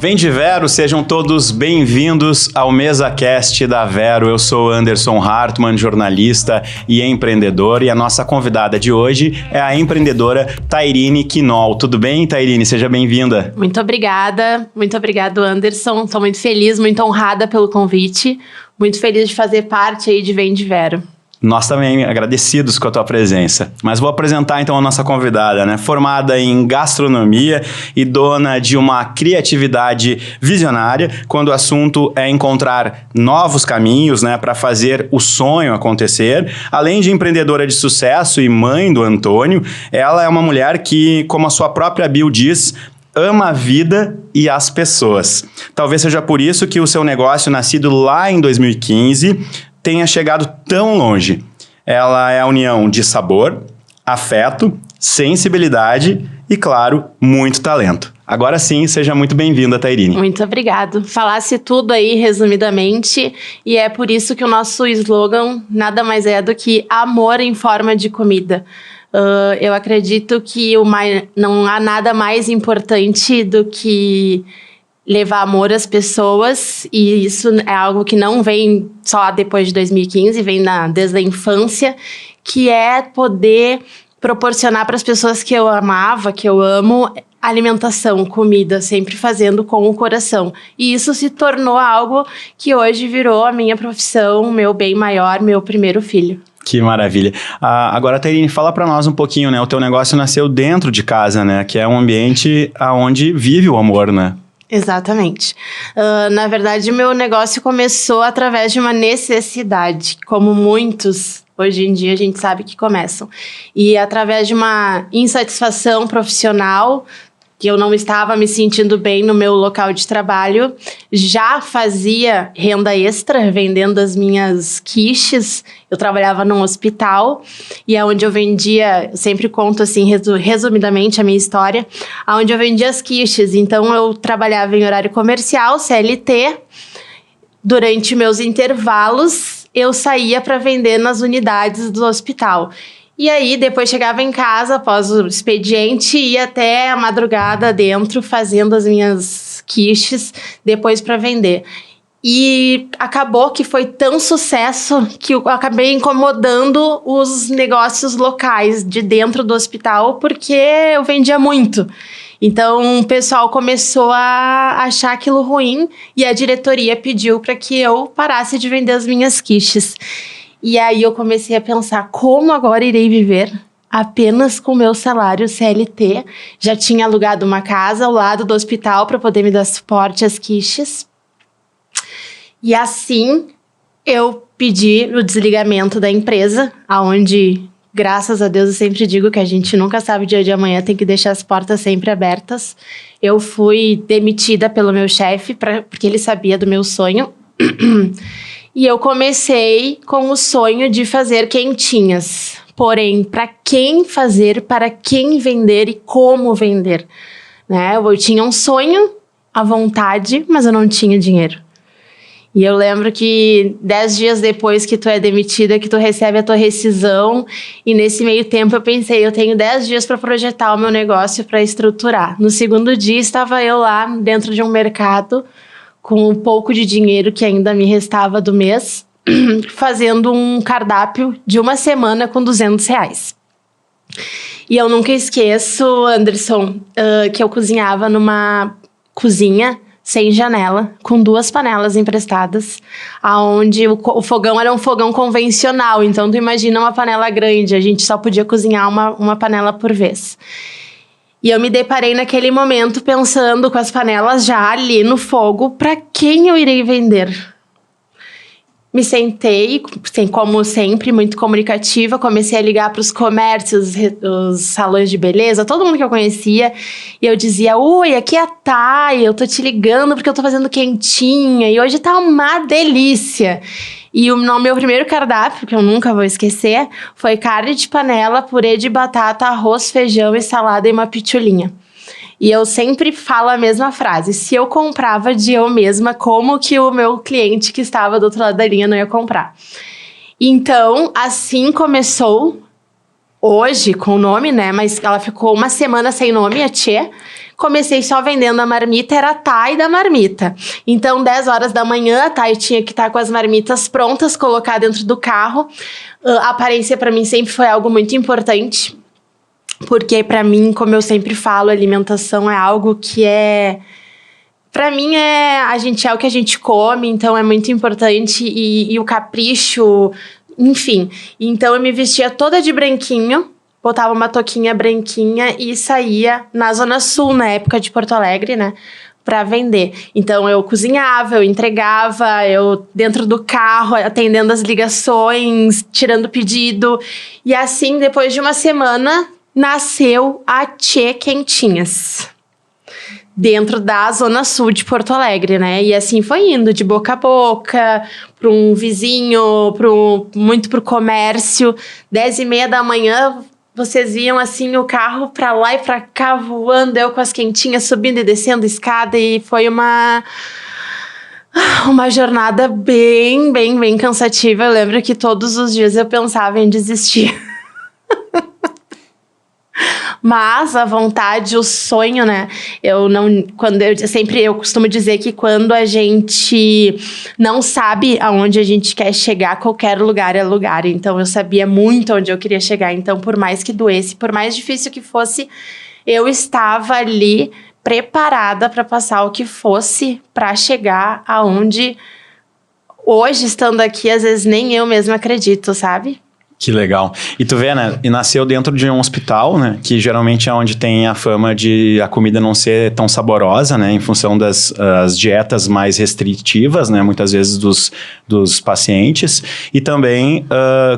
Vem de Vero, sejam todos bem-vindos ao MesaCast da Vero. Eu sou Anderson Hartmann, jornalista e empreendedor, e a nossa convidada de hoje é a empreendedora Tairine Quinol. Tudo bem, Tairine? Seja bem-vinda. Muito obrigada, muito obrigado, Anderson. Estou muito feliz, muito honrada pelo convite, muito feliz de fazer parte aí de Vem de Vero. Nós também agradecidos com a tua presença. Mas vou apresentar então a nossa convidada, né? Formada em gastronomia e dona de uma criatividade visionária, quando o assunto é encontrar novos caminhos, né, para fazer o sonho acontecer. Além de empreendedora de sucesso e mãe do Antônio, ela é uma mulher que, como a sua própria bio diz, ama a vida e as pessoas. Talvez seja por isso que o seu negócio, nascido lá em 2015, tenha chegado tão longe. Ela é a união de sabor, afeto, sensibilidade e, claro, muito talento. Agora sim, seja muito bem-vinda, Tairine. Muito obrigado. Falasse tudo aí, resumidamente, e é por isso que o nosso slogan nada mais é do que amor em forma de comida. Eu acredito que não há nada mais importante do que levar amor às pessoas, e isso é algo que não vem só depois de 2015, vem desde a infância, que é poder proporcionar para as pessoas que eu amava, que eu amo, alimentação, comida, sempre fazendo com o coração. E isso se tornou algo que hoje virou a minha profissão, meu bem maior, meu primeiro filho. Que maravilha. Agora, Tairine, fala para nós um pouquinho, né? O teu negócio nasceu dentro de casa, né? Que é um ambiente onde vive o amor, né? Exatamente. Na verdade, meu negócio começou através de uma necessidade, como muitos hoje em dia a gente sabe que começam. E através de uma insatisfação profissional, que eu não estava me sentindo bem no meu local de trabalho, já fazia renda extra vendendo as minhas quiches. Eu trabalhava num hospital e é onde eu vendia, eu sempre conto assim resumidamente a minha história, onde eu vendia as quiches. Então eu trabalhava em horário comercial, CLT. Durante meus intervalos eu saía para vender nas unidades do hospital. E aí, depois chegava em casa, após o expediente, ia até a madrugada dentro, fazendo as minhas quiches, depois para vender. E acabou que foi tão sucesso que eu acabei incomodando os negócios locais de dentro do hospital, porque eu vendia muito. Então, o pessoal começou a achar aquilo ruim e a diretoria pediu para que eu parasse de vender as minhas quiches. E aí eu comecei a pensar, como agora irei viver apenas com meu salário CLT? Já tinha alugado uma casa ao lado do hospital para poder me dar suporte às quiches. E assim eu pedi o desligamento da empresa, onde, graças a Deus, eu sempre digo que a gente nunca sabe o dia de amanhã, tem que deixar as portas sempre abertas. Eu fui demitida pelo meu chefe, porque ele sabia do meu sonho. E eu comecei com o sonho de fazer quentinhas. Porém, para quem fazer, para quem vender e como vender, né? Eu tinha um sonho, a vontade, mas eu não tinha dinheiro. E eu lembro que 10 dias depois que tu é demitida, que tu recebe a tua rescisão, e nesse meio tempo eu pensei, eu tenho 10 dias para projetar o meu negócio, para estruturar. No segundo dia estava eu lá dentro de um mercado, com um pouco de dinheiro que ainda me restava do mês, fazendo um cardápio de uma semana com R$200. E eu nunca esqueço, Anderson, que eu cozinhava numa cozinha sem janela, com 2 panelas emprestadas, onde o fogão era um fogão convencional. Então, tu imagina uma panela grande, a gente só podia cozinhar uma panela por vez. E eu me deparei naquele momento pensando com as panelas já ali no fogo, para quem eu irei vender? Me sentei, como sempre, muito comunicativa, comecei a ligar para os comércios, os salões de beleza, todo mundo que eu conhecia, e eu dizia, oi, aqui é a Thay, eu tô te ligando porque eu tô fazendo quentinha, e hoje tá uma delícia. E o meu primeiro cardápio, que eu nunca vou esquecer, foi carne de panela, purê de batata, arroz, feijão e salada e uma pitulinha. E eu sempre falo a mesma frase, se eu comprava de eu mesma, como que o meu cliente que estava do outro lado da linha não ia comprar? Então, assim começou, hoje com o nome, né? Mas ela ficou uma semana sem nome, a Tchê. comecei só vendendo a marmita, era a Thay da marmita. Então, 10 horas da manhã, a Thay tinha que estar com as marmitas prontas, colocar dentro do carro. A aparência para mim sempre foi algo muito importante, porque para mim, como eu sempre falo, alimentação é algo que pra mim, a gente é o que a gente come, então é muito importante. E o capricho, enfim. Então, eu me vestia toda de branquinho, botava uma touquinha branquinha e saía na Zona Sul, na época de Porto Alegre, né? Pra vender. Então, eu cozinhava, eu entregava, eu dentro do carro, atendendo as ligações, tirando pedido. E assim, depois de uma semana, nasceu a Tchê Quentinhas. Dentro da Zona Sul de Porto Alegre, né? E assim foi indo, de boca a boca, para um vizinho, muito pro comércio. 10h30 da manhã, vocês viam assim o carro para lá e para cá voando, eu com as quentinhas subindo e descendo a escada. E foi uma jornada bem, bem, bem cansativa. Eu lembro que todos os dias eu pensava em desistir. Mas a vontade, o sonho, né? Eu costumo dizer que quando a gente não sabe aonde a gente quer chegar, qualquer lugar é lugar. Então, eu sabia muito onde eu queria chegar. Então, por mais que doesse, por mais difícil que fosse, eu estava ali preparada para passar o que fosse para chegar aonde hoje, estando aqui, às vezes nem eu mesma acredito, sabe? Que legal. E tu vê, né? E nasceu dentro de um hospital, né? Que geralmente é onde tem a fama de a comida não ser tão saborosa, né? Em função das dietas mais restritivas, né? Muitas vezes dos pacientes. E também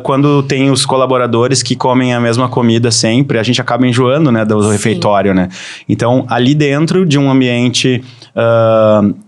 quando tem os colaboradores que comem a mesma comida sempre, a gente acaba enjoando, né? Do refeitório, né? Então, ali dentro de um ambiente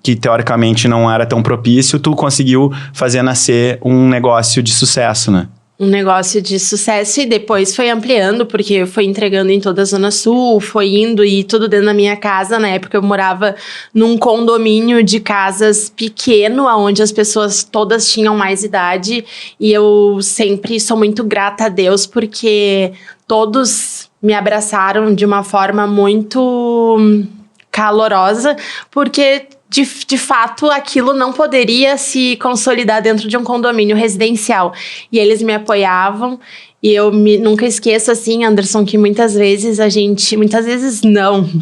que teoricamente não era tão propício, tu conseguiu fazer nascer um negócio de sucesso, né? Um negócio de sucesso e depois foi ampliando, porque foi entregando em toda a Zona Sul, foi indo e tudo dentro da minha casa. Na época eu morava num condomínio de casas pequeno, onde as pessoas todas tinham mais idade. E eu sempre sou muito grata a Deus, porque todos me abraçaram de uma forma muito calorosa, porque de fato, aquilo não poderia se consolidar dentro de um condomínio residencial. E eles me apoiavam. E eu nunca esqueço, assim, Anderson, que muitas vezes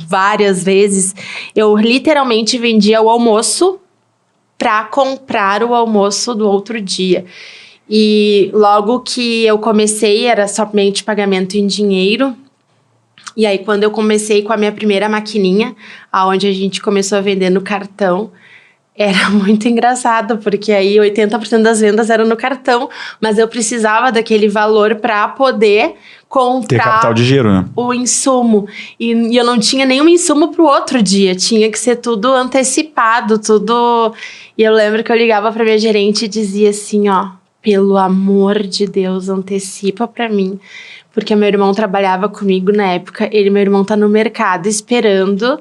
várias vezes, eu literalmente vendia o almoço para comprar o almoço do outro dia. E logo que eu comecei, era somente pagamento em dinheiro. E aí, quando eu comecei com a minha primeira maquininha, aonde a gente começou a vender no cartão, era muito engraçado, porque aí 80% das vendas eram no cartão, mas eu precisava daquele valor para poder comprar... Ter capital de giro, né? O insumo. E eu não tinha nenhum insumo para o outro dia, tinha que ser tudo antecipado, tudo... E eu lembro que eu ligava para minha gerente e dizia assim, ó, pelo amor de Deus, antecipa para mim. Porque meu irmão trabalhava comigo na época, meu irmão tá no mercado esperando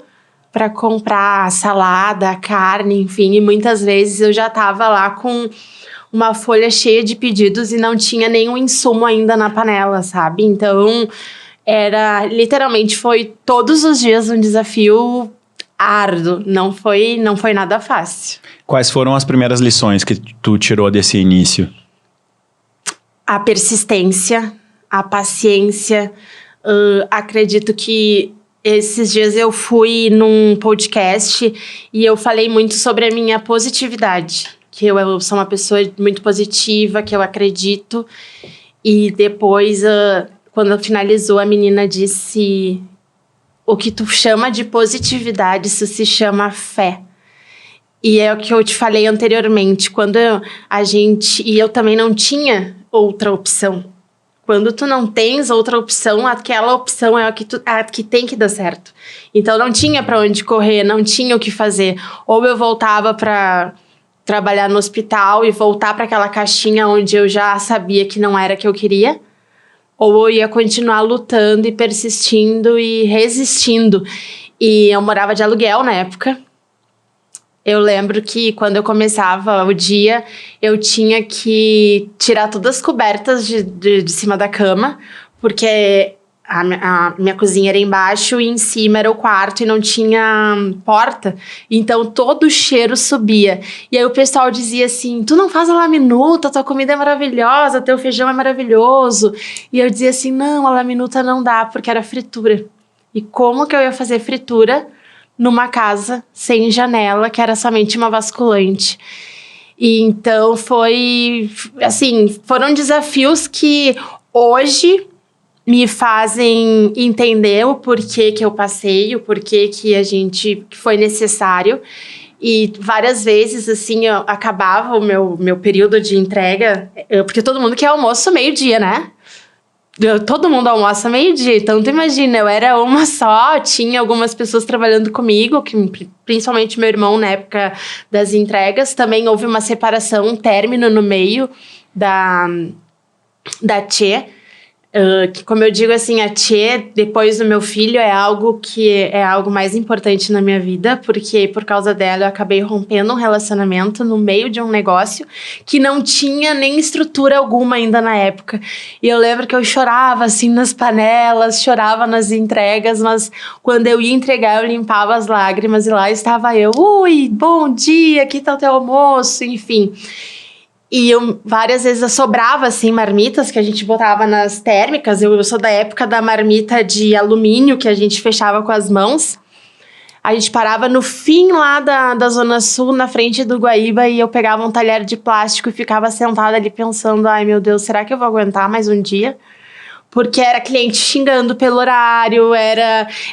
para comprar salada, carne, enfim. E muitas vezes eu já tava lá com uma folha cheia de pedidos e não tinha nenhum insumo ainda na panela, sabe? Então, literalmente foi todos os dias um desafio árduo, não foi nada fácil. Quais foram as primeiras lições que tu tirou desse início? A persistência, a paciência. Acredito que esses dias eu fui num podcast e eu falei muito sobre a minha positividade, que eu sou uma pessoa muito positiva, que eu acredito. E depois, quando finalizou, a menina disse: o que tu chama de positividade, isso se chama fé. E é o que eu te falei anteriormente, quando eu também não tinha outra opção. Quando tu não tens outra opção, aquela opção é a que tem que dar certo. Então, não tinha para onde correr, não tinha o que fazer. Ou eu voltava para trabalhar no hospital e voltar para aquela caixinha onde eu já sabia que não era o que eu queria, ou eu ia continuar lutando e persistindo e resistindo. E eu morava de aluguel na época. Eu lembro que quando eu começava o dia, eu tinha que tirar todas as cobertas de cima da cama, porque a minha cozinha era embaixo e em cima era o quarto e não tinha porta. Então, todo o cheiro subia. E aí o pessoal dizia assim, tu não faz a laminuta, tua comida é maravilhosa, teu feijão é maravilhoso. E eu dizia assim, não, a laminuta não dá, porque era fritura. E como que eu ia fazer fritura numa casa sem janela, que era somente uma basculante? E então foi, assim, foram desafios que hoje me fazem entender o porquê que eu passei, o porquê que que foi necessário. E várias vezes, assim, eu acabava o meu período de entrega, porque todo mundo quer almoço meio-dia, né? Todo mundo almoça meio-dia, então tu imagina, eu era uma só, tinha algumas pessoas trabalhando comigo, principalmente meu irmão na época das entregas. Também houve uma separação, um término no meio da Tchê. Que, como eu digo assim, a Tchê, depois do meu filho, é algo mais importante na minha vida, porque por causa dela eu acabei rompendo um relacionamento no meio de um negócio que não tinha nem estrutura alguma ainda na época. E eu lembro que eu chorava assim nas panelas, chorava nas entregas, mas quando eu ia entregar eu limpava as lágrimas e lá estava eu, ui, bom dia, aqui tá o teu almoço, enfim. E várias vezes sobrava, assim, marmitas que a gente botava nas térmicas. Eu sou da época da marmita de alumínio que a gente fechava com as mãos. A gente parava no fim lá da Zona Sul, na frente do Guaíba, e eu pegava um talher de plástico e ficava sentada ali pensando, ai meu Deus, será que eu vou aguentar mais um dia? Porque era cliente xingando pelo horário,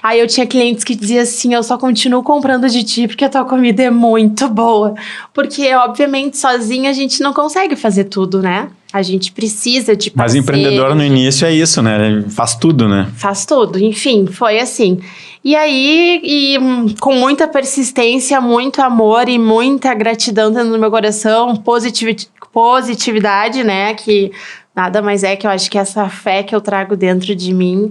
Aí eu tinha clientes que diziam assim, eu só continuo comprando de ti porque a tua comida é muito boa. Porque, obviamente, sozinha a gente não consegue fazer tudo, né? A gente precisa de Mas empreendedor no início é isso, né? Faz tudo, né? Faz tudo, enfim, foi assim. E aí, com muita persistência, muito amor e muita gratidão dentro do meu coração, positividade, né? Que nada mais é que eu acho que essa fé que eu trago dentro de mim,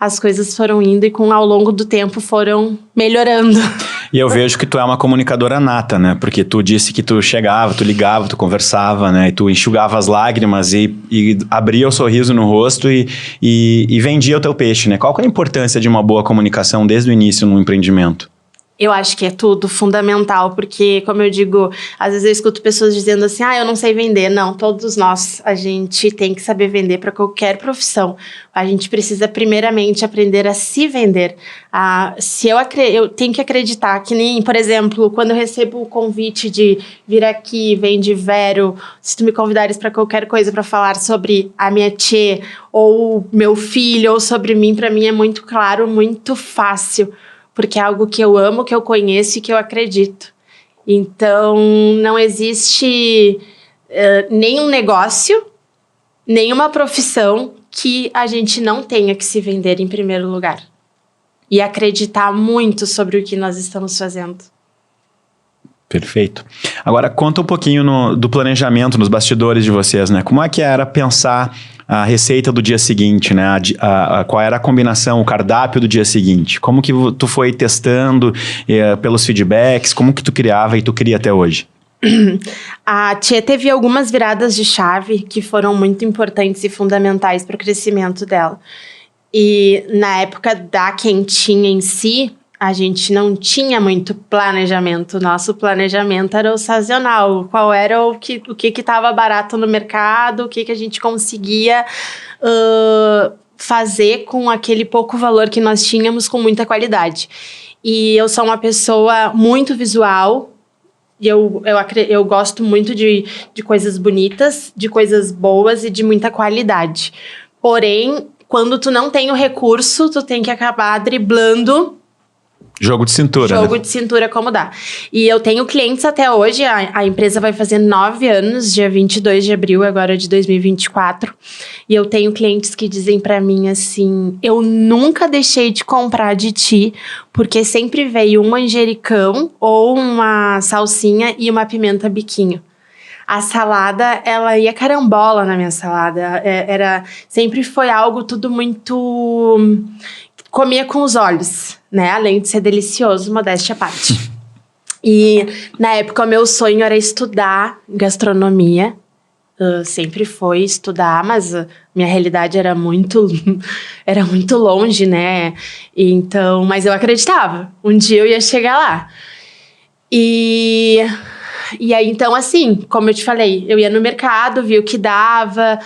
as coisas foram indo e ao longo do tempo foram melhorando. E eu vejo que tu é uma comunicadora nata, né? Porque tu disse que tu chegava, tu ligava, tu conversava, né? E tu enxugava as lágrimas e abria o sorriso no rosto e vendia o teu peixe, né? Qual que é a importância de uma boa comunicação desde o início no empreendimento? Eu acho que é tudo fundamental, porque, como eu digo, às vezes eu escuto pessoas dizendo assim, eu não sei vender. Não, todos nós, a gente tem que saber vender para qualquer profissão. A gente precisa, primeiramente, aprender a se vender. Eu tenho que acreditar que nem, por exemplo, quando eu recebo o convite de vir aqui, Vende Vero, se tu me convidares para qualquer coisa para falar sobre a minha tchê, ou meu filho, ou sobre mim, para mim é muito claro, muito fácil. Porque é algo que eu amo, que eu conheço e que eu acredito. Então, não existe nenhum negócio, nenhuma profissão que a gente não tenha que se vender em primeiro lugar. E acreditar muito sobre o que nós estamos fazendo. Perfeito. Agora, conta um pouquinho do planejamento, nos bastidores de vocês, né? Como é que era pensar a receita do dia seguinte, né? Qual era a combinação, o cardápio do dia seguinte? Como que tu foi testando pelos feedbacks? Como que tu criava e tu cria até hoje? A Tchê teve algumas viradas de chave que foram muito importantes e fundamentais para o crescimento dela. E na época da quentinha em si, a gente não tinha muito planejamento. Nosso planejamento era o sazonal. Qual era o que estava barato no mercado, o que a gente conseguia fazer com aquele pouco valor que nós tínhamos com muita qualidade. E eu sou uma pessoa muito visual. Eu gosto muito de coisas bonitas, de coisas boas e de muita qualidade. Porém, quando tu não tem o recurso, tu tem que acabar driblando. Jogo de cintura, Jogo de cintura, como dá. E eu tenho clientes até hoje, a empresa vai fazer 9 anos, dia 22 de abril, agora de 2024. E eu tenho clientes que dizem pra mim assim, eu nunca deixei de comprar de ti, porque sempre veio um manjericão ou uma salsinha e uma pimenta biquinho. A salada, ela ia carambola na minha salada. Sempre foi algo tudo muito... Comia com os olhos, né? Além de ser delicioso, modéstia à parte. E, na época, o meu sonho era estudar gastronomia. sempre foi estudar, mas minha realidade era muito longe, né? Então, mas eu acreditava. Um dia eu ia chegar lá. E aí, então, assim, como eu te falei, eu ia no mercado, via o que dava,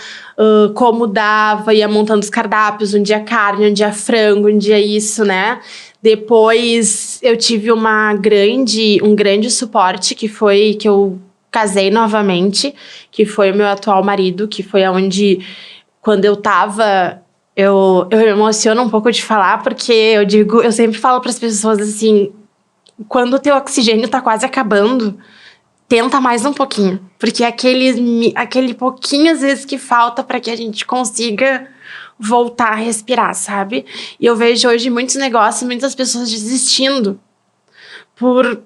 como dava, ia montando os cardápios, um dia carne, um dia frango, um dia isso, né? Depois eu tive um grande suporte, que foi que eu casei novamente, que foi o meu atual marido, que foi onde, quando eu tava... Eu me emociono um pouco de falar, porque eu sempre falo para as pessoas assim, quando o teu oxigênio tá quase acabando, tenta mais um pouquinho, porque aquele pouquinho às vezes que falta para que a gente consiga voltar a respirar, sabe? E eu vejo hoje muitos negócios, muitas pessoas desistindo por...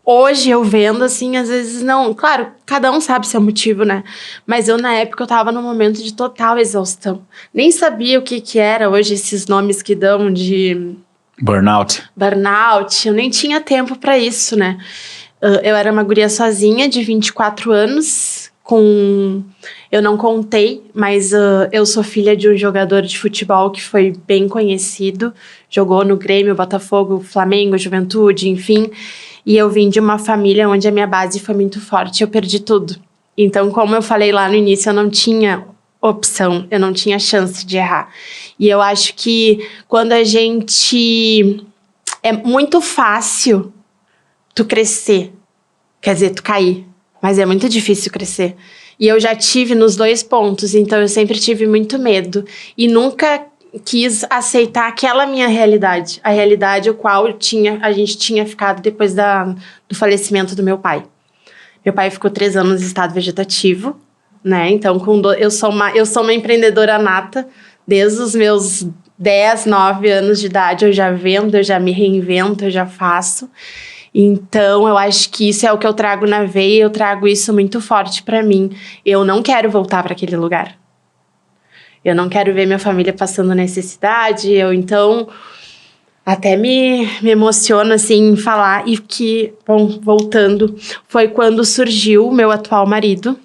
Hoje eu vendo, assim, às vezes não... Claro, cada um sabe seu motivo, né? Mas eu, na época, eu tava num momento de total exaustão. Nem sabia o que era hoje esses nomes que dão de... Burnout. Burnout. Eu nem tinha tempo pra isso, né? Eu era uma guria sozinha, de 24 anos, eu não contei, mas eu sou filha de um jogador de futebol que foi bem conhecido. Jogou no Grêmio, Botafogo, Flamengo, Juventude, enfim... E eu vim de uma família onde a minha base foi muito forte, eu perdi tudo. Então, como eu falei lá no início, eu não tinha opção, eu não tinha chance de errar. E eu acho que quando a gente... É muito fácil tu crescer, quer dizer, tu cair, mas é muito difícil crescer. E eu já tive nos dois pontos, então eu sempre tive muito medo. E nunca quis aceitar aquela minha realidade, a realidade o qual a gente tinha ficado depois do falecimento do meu pai. Meu pai ficou 3 anos em estado vegetativo, né? Então, eu sou uma empreendedora nata. Desde os meus 10, 9 anos de idade, eu já vendo, eu já me reinvento, eu já faço. Então, eu acho que isso é o que eu trago na veia, eu trago isso muito forte para mim. Eu não quero voltar para aquele lugar. Eu não quero ver minha família passando necessidade. Então, até me emociono, assim, em falar. E que, bom, voltando, foi quando surgiu o meu atual marido,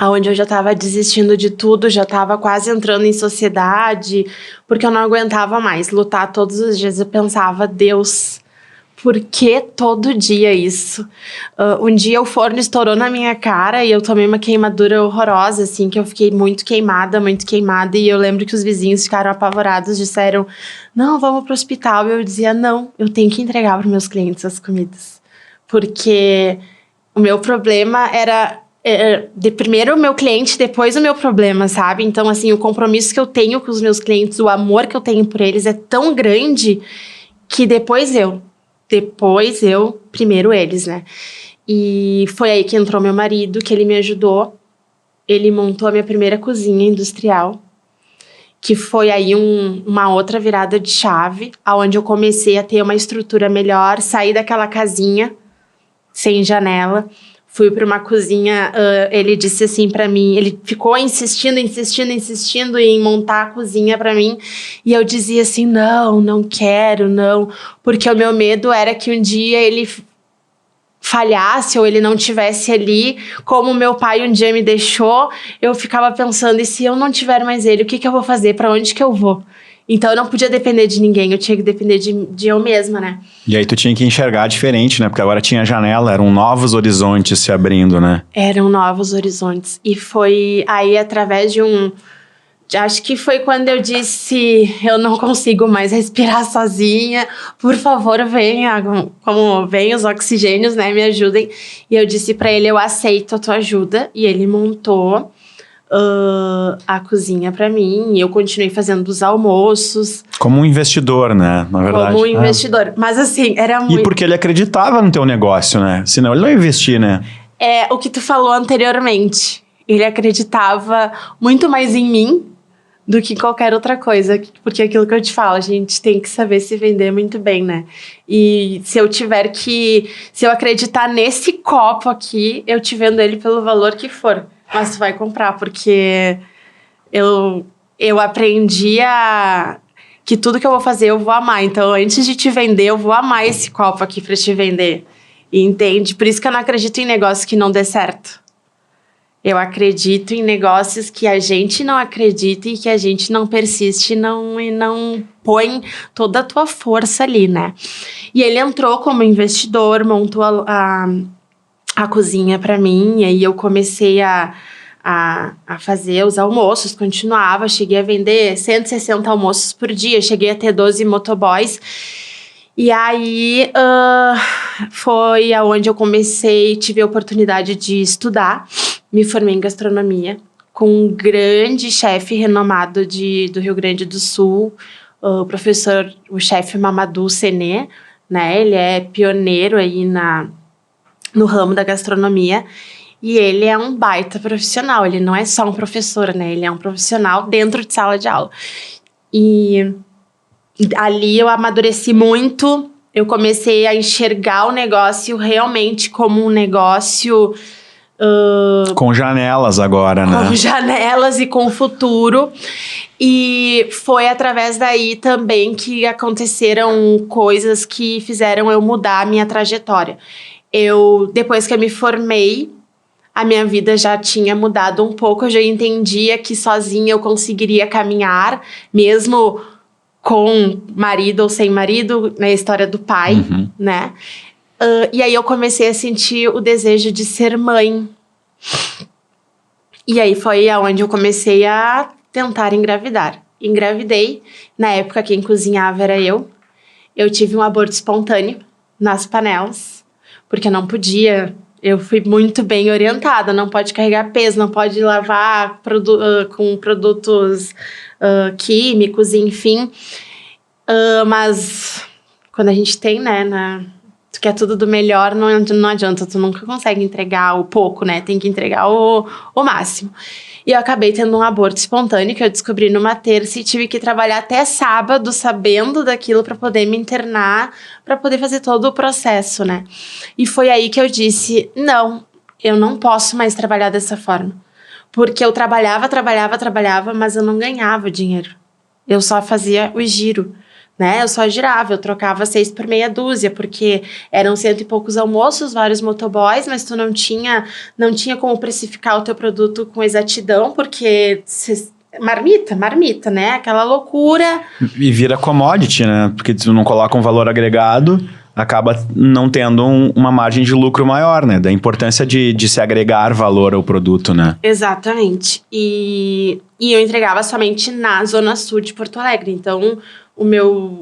onde eu já estava desistindo de tudo, já estava quase entrando em sociedade, porque eu não aguentava mais lutar todos os dias. Eu pensava, Deus... Por que todo dia isso? Um dia o forno estourou na minha cara e eu tomei uma queimadura horrorosa, assim, que eu fiquei muito queimada. E eu lembro que os vizinhos ficaram apavorados, disseram, não, vamos pro hospital. E eu dizia, não, eu tenho que entregar para meus clientes as comidas. Porque o meu problema era... primeiro o meu cliente, depois o meu problema, sabe? Então, assim, o compromisso que eu tenho com os meus clientes, o amor que eu tenho por eles é tão grande que depois primeiro eles, né? E foi aí que entrou meu marido, que ele me ajudou. Ele montou a minha primeira cozinha industrial, que foi aí uma outra virada de chave, onde eu comecei a ter uma estrutura melhor, saí daquela casinha sem janela, fui para uma cozinha. Ele disse assim para mim, ele ficou insistindo em montar a cozinha para mim, e eu dizia assim, não quero, não, porque o meu medo era que um dia ele falhasse ou ele não tivesse ali, como meu pai um dia me deixou. Eu ficava pensando, e se eu não tiver mais ele, o que eu vou fazer, para onde que eu vou? Então eu não podia depender de ninguém, eu tinha que depender de eu mesma, né? E aí tu tinha que enxergar diferente, né? Porque agora tinha janela, eram novos horizontes se abrindo, né? Eram novos horizontes. E foi aí através acho que foi quando eu disse, eu não consigo mais respirar sozinha, por favor, venha, como vem os oxigênios, né, me ajudem. E eu disse pra ele, eu aceito a tua ajuda. E ele montou a cozinha pra mim, e eu continuei fazendo os almoços. Como um investidor, né, na verdade. Como um investidor, mas assim, era muito... E porque ele acreditava no teu negócio, né, senão ele não ia investir, né. É o que tu falou anteriormente, ele acreditava muito mais em mim do que qualquer outra coisa, porque aquilo que eu te falo, a gente tem que saber se vender muito bem, né? E se eu acreditar nesse copo aqui, eu te vendo ele pelo valor que for, mas tu vai comprar, porque eu aprendi que tudo que eu vou fazer eu vou amar, então antes de te vender, eu vou amar esse copo aqui pra te vender, e entende? Por isso que eu não acredito em negócio que não dê certo. Eu acredito em negócios que a gente não acredita e que a gente não persiste e não põe toda a tua força ali, né? E ele entrou como investidor, montou a cozinha para mim, e aí eu comecei a fazer os almoços, continuava, cheguei a vender 160 almoços por dia, cheguei a ter 12 motoboys. E aí foi aonde eu comecei, tive a oportunidade de estudar, me formei em gastronomia com um grande chefe renomado do Rio Grande do Sul, o chefe Mamadou Sené, né? Ele é pioneiro aí no ramo da gastronomia. E ele é um baita profissional, ele não é só um professor, né? Ele é um profissional dentro de sala de aula. E ali eu amadureci muito, eu comecei a enxergar o negócio realmente como um negócio... com janelas agora, né? Com janelas e com futuro. E foi através daí também que aconteceram coisas que fizeram eu mudar a minha trajetória. Depois que eu me formei, a minha vida já tinha mudado um pouco, eu já entendia que sozinha eu conseguiria caminhar, mesmo com marido ou sem marido, na história do pai, né? E aí eu comecei a sentir o desejo de ser mãe. E aí foi aonde eu comecei a tentar engravidar. Engravidei, na época quem cozinhava era eu. Eu tive um aborto espontâneo nas panelas, porque não podia... Eu fui muito bem orientada, não pode carregar peso, não pode lavar com produtos químicos, enfim. Mas quando a gente tem, né, tu quer tudo do melhor, não adianta, tu nunca consegue entregar o pouco, né, tem que entregar o máximo. E eu acabei tendo um aborto espontâneo, que eu descobri numa terça, e tive que trabalhar até sábado, sabendo daquilo, para poder me internar, para poder fazer todo o processo, né? E foi aí que eu disse, não, eu não posso mais trabalhar dessa forma. Porque eu trabalhava, mas eu não ganhava dinheiro. Eu só fazia o giro, né? Eu só girava, eu trocava 6 por meia dúzia, porque eram 100 e poucos almoços, vários motoboys, mas tu não tinha como precificar o teu produto com exatidão, porque marmita, né? Aquela loucura. E vira commodity, né? Porque tu não coloca um valor agregado, acaba não tendo uma margem de lucro maior, né? Da importância de se agregar valor ao produto, né? Exatamente. E eu entregava somente na Zona Sul de Porto Alegre, então... o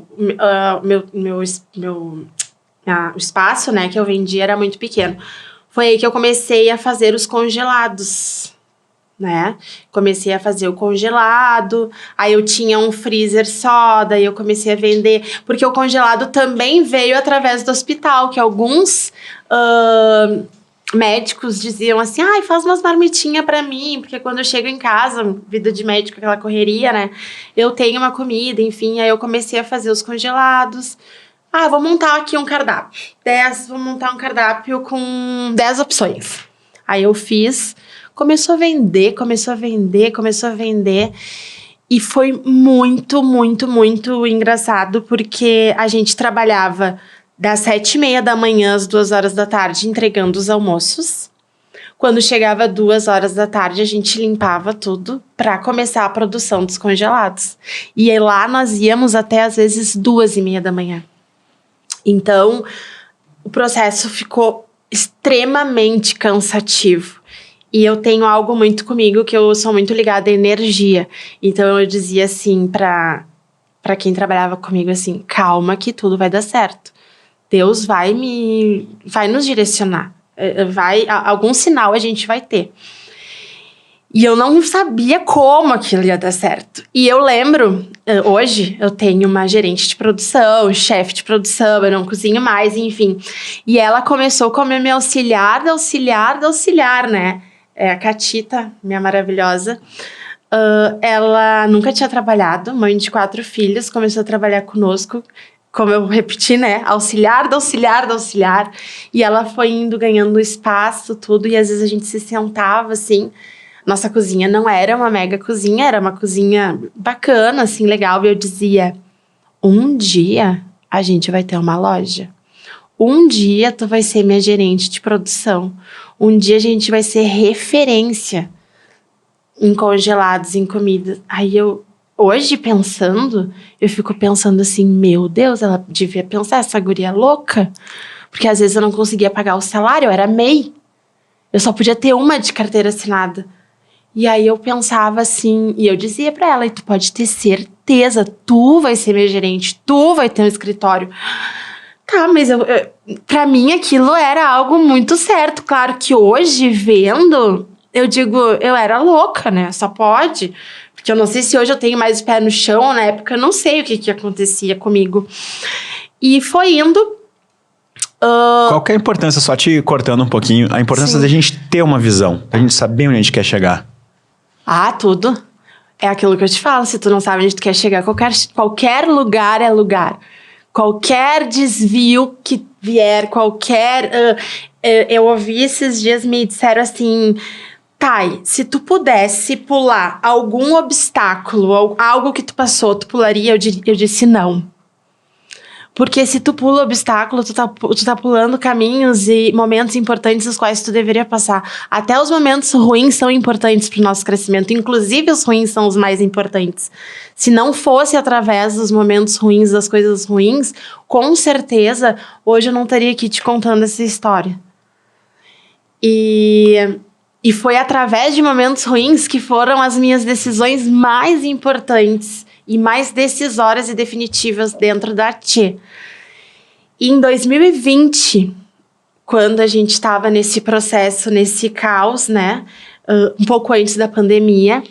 espaço, né, que eu vendia era muito pequeno. Foi aí que eu comecei a fazer os congelados, né? Comecei a fazer o congelado, aí eu tinha um freezer só, daí eu comecei a vender, porque o congelado também veio através do hospital, que alguns médicos diziam assim, faz umas marmitinhas pra mim, porque quando eu chego em casa, vida de médico, aquela correria, né, eu tenho uma comida, enfim, aí eu comecei a fazer os congelados. Vou montar aqui um cardápio, vou montar um cardápio com 10 opções. Aí eu fiz, começou a vender, e foi muito, muito, muito engraçado, porque a gente trabalhava das 7h30 da manhã às 2h da tarde, entregando os almoços. Quando chegava 2h da tarde, a gente limpava tudo para começar a produção dos congelados. E aí lá nós íamos até, às vezes, 2h30 da manhã. Então, o processo ficou extremamente cansativo. E eu tenho algo muito comigo, que eu sou muito ligada à energia. Então, eu dizia assim para quem trabalhava comigo, assim, calma que tudo vai dar certo. Deus vai nos direcionar. Algum sinal a gente vai ter. E eu não sabia como aquilo ia dar certo. E eu lembro, hoje eu tenho uma gerente de produção, chefe de produção, eu não cozinho mais, enfim. E ela começou como minha auxiliar, né? A Catita, minha maravilhosa. Ela nunca tinha trabalhado, mãe de 4 filhos, começou a trabalhar conosco. Como eu repeti, né? Auxiliar. E ela foi indo, ganhando espaço, tudo. E às vezes a gente se sentava, assim. Nossa cozinha não era uma mega cozinha, era uma cozinha bacana, assim, legal. E eu dizia, um dia a gente vai ter uma loja. um dia tu vai ser minha gerente de produção. Um dia a gente vai ser referência em congelados, em comida. Aí hoje pensando, eu fico pensando assim, meu Deus, ela devia pensar, essa guria é louca. Porque às vezes eu não conseguia pagar o salário, eu era MEI. Eu só podia ter uma de carteira assinada. E aí eu pensava assim, e eu dizia pra ela, e tu pode ter certeza, tu vai ser minha gerente, tu vai ter um escritório. Tá, mas pra mim aquilo era algo muito certo. Claro que hoje, vendo, eu digo, eu era louca, né? Só pode. Porque eu não sei se hoje eu tenho mais o pé no chão, na época eu não sei o que acontecia comigo. E foi indo. Qual que é a importância, só te cortando um pouquinho, a importância da gente ter uma visão, da gente saber onde a gente quer chegar? Ah, tudo. É aquilo que eu te falo, se tu não sabe onde tu quer chegar, qualquer lugar é lugar. Qualquer desvio que vier, eu ouvi esses dias, me disseram assim, Thay, se tu pudesse pular algum obstáculo, algo que tu passou, tu pularia? Eu disse não. Porque se tu pula obstáculo, tu tá pulando caminhos e momentos importantes os quais tu deveria passar. Até os momentos ruins são importantes pro nosso crescimento. Inclusive, os ruins são os mais importantes. Se não fosse através dos momentos ruins, das coisas ruins, com certeza, hoje eu não estaria aqui te contando essa história. E foi através de momentos ruins que foram as minhas decisões mais importantes e mais decisórias e definitivas dentro da Tchê. E em 2020, quando a gente estava nesse processo, nesse caos, né, um pouco antes da pandemia,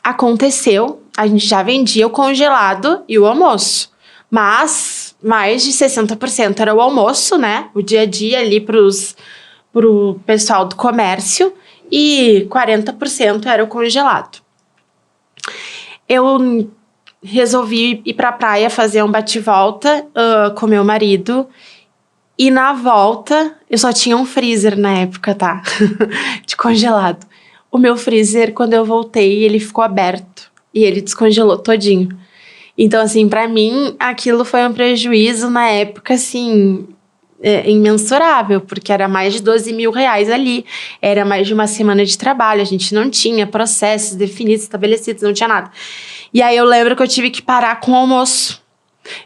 aconteceu, a gente já vendia o congelado e o almoço, mas mais de 60% era o almoço, né, o dia a dia ali pro pessoal do comércio, e 40% era o congelado. Eu resolvi ir pra praia fazer um bate-volta com meu marido. E na volta, eu só tinha um freezer na época, tá? De congelado. O meu freezer, quando eu voltei, ele ficou aberto. E ele descongelou todinho. Então, assim, pra mim, aquilo foi um prejuízo na época, assim, imensurável. Porque era mais de 12 mil reais ali. Era mais de uma semana de trabalho. A gente não tinha processos definidos, estabelecidos, não tinha nada. E aí eu lembro que eu tive que parar com o almoço.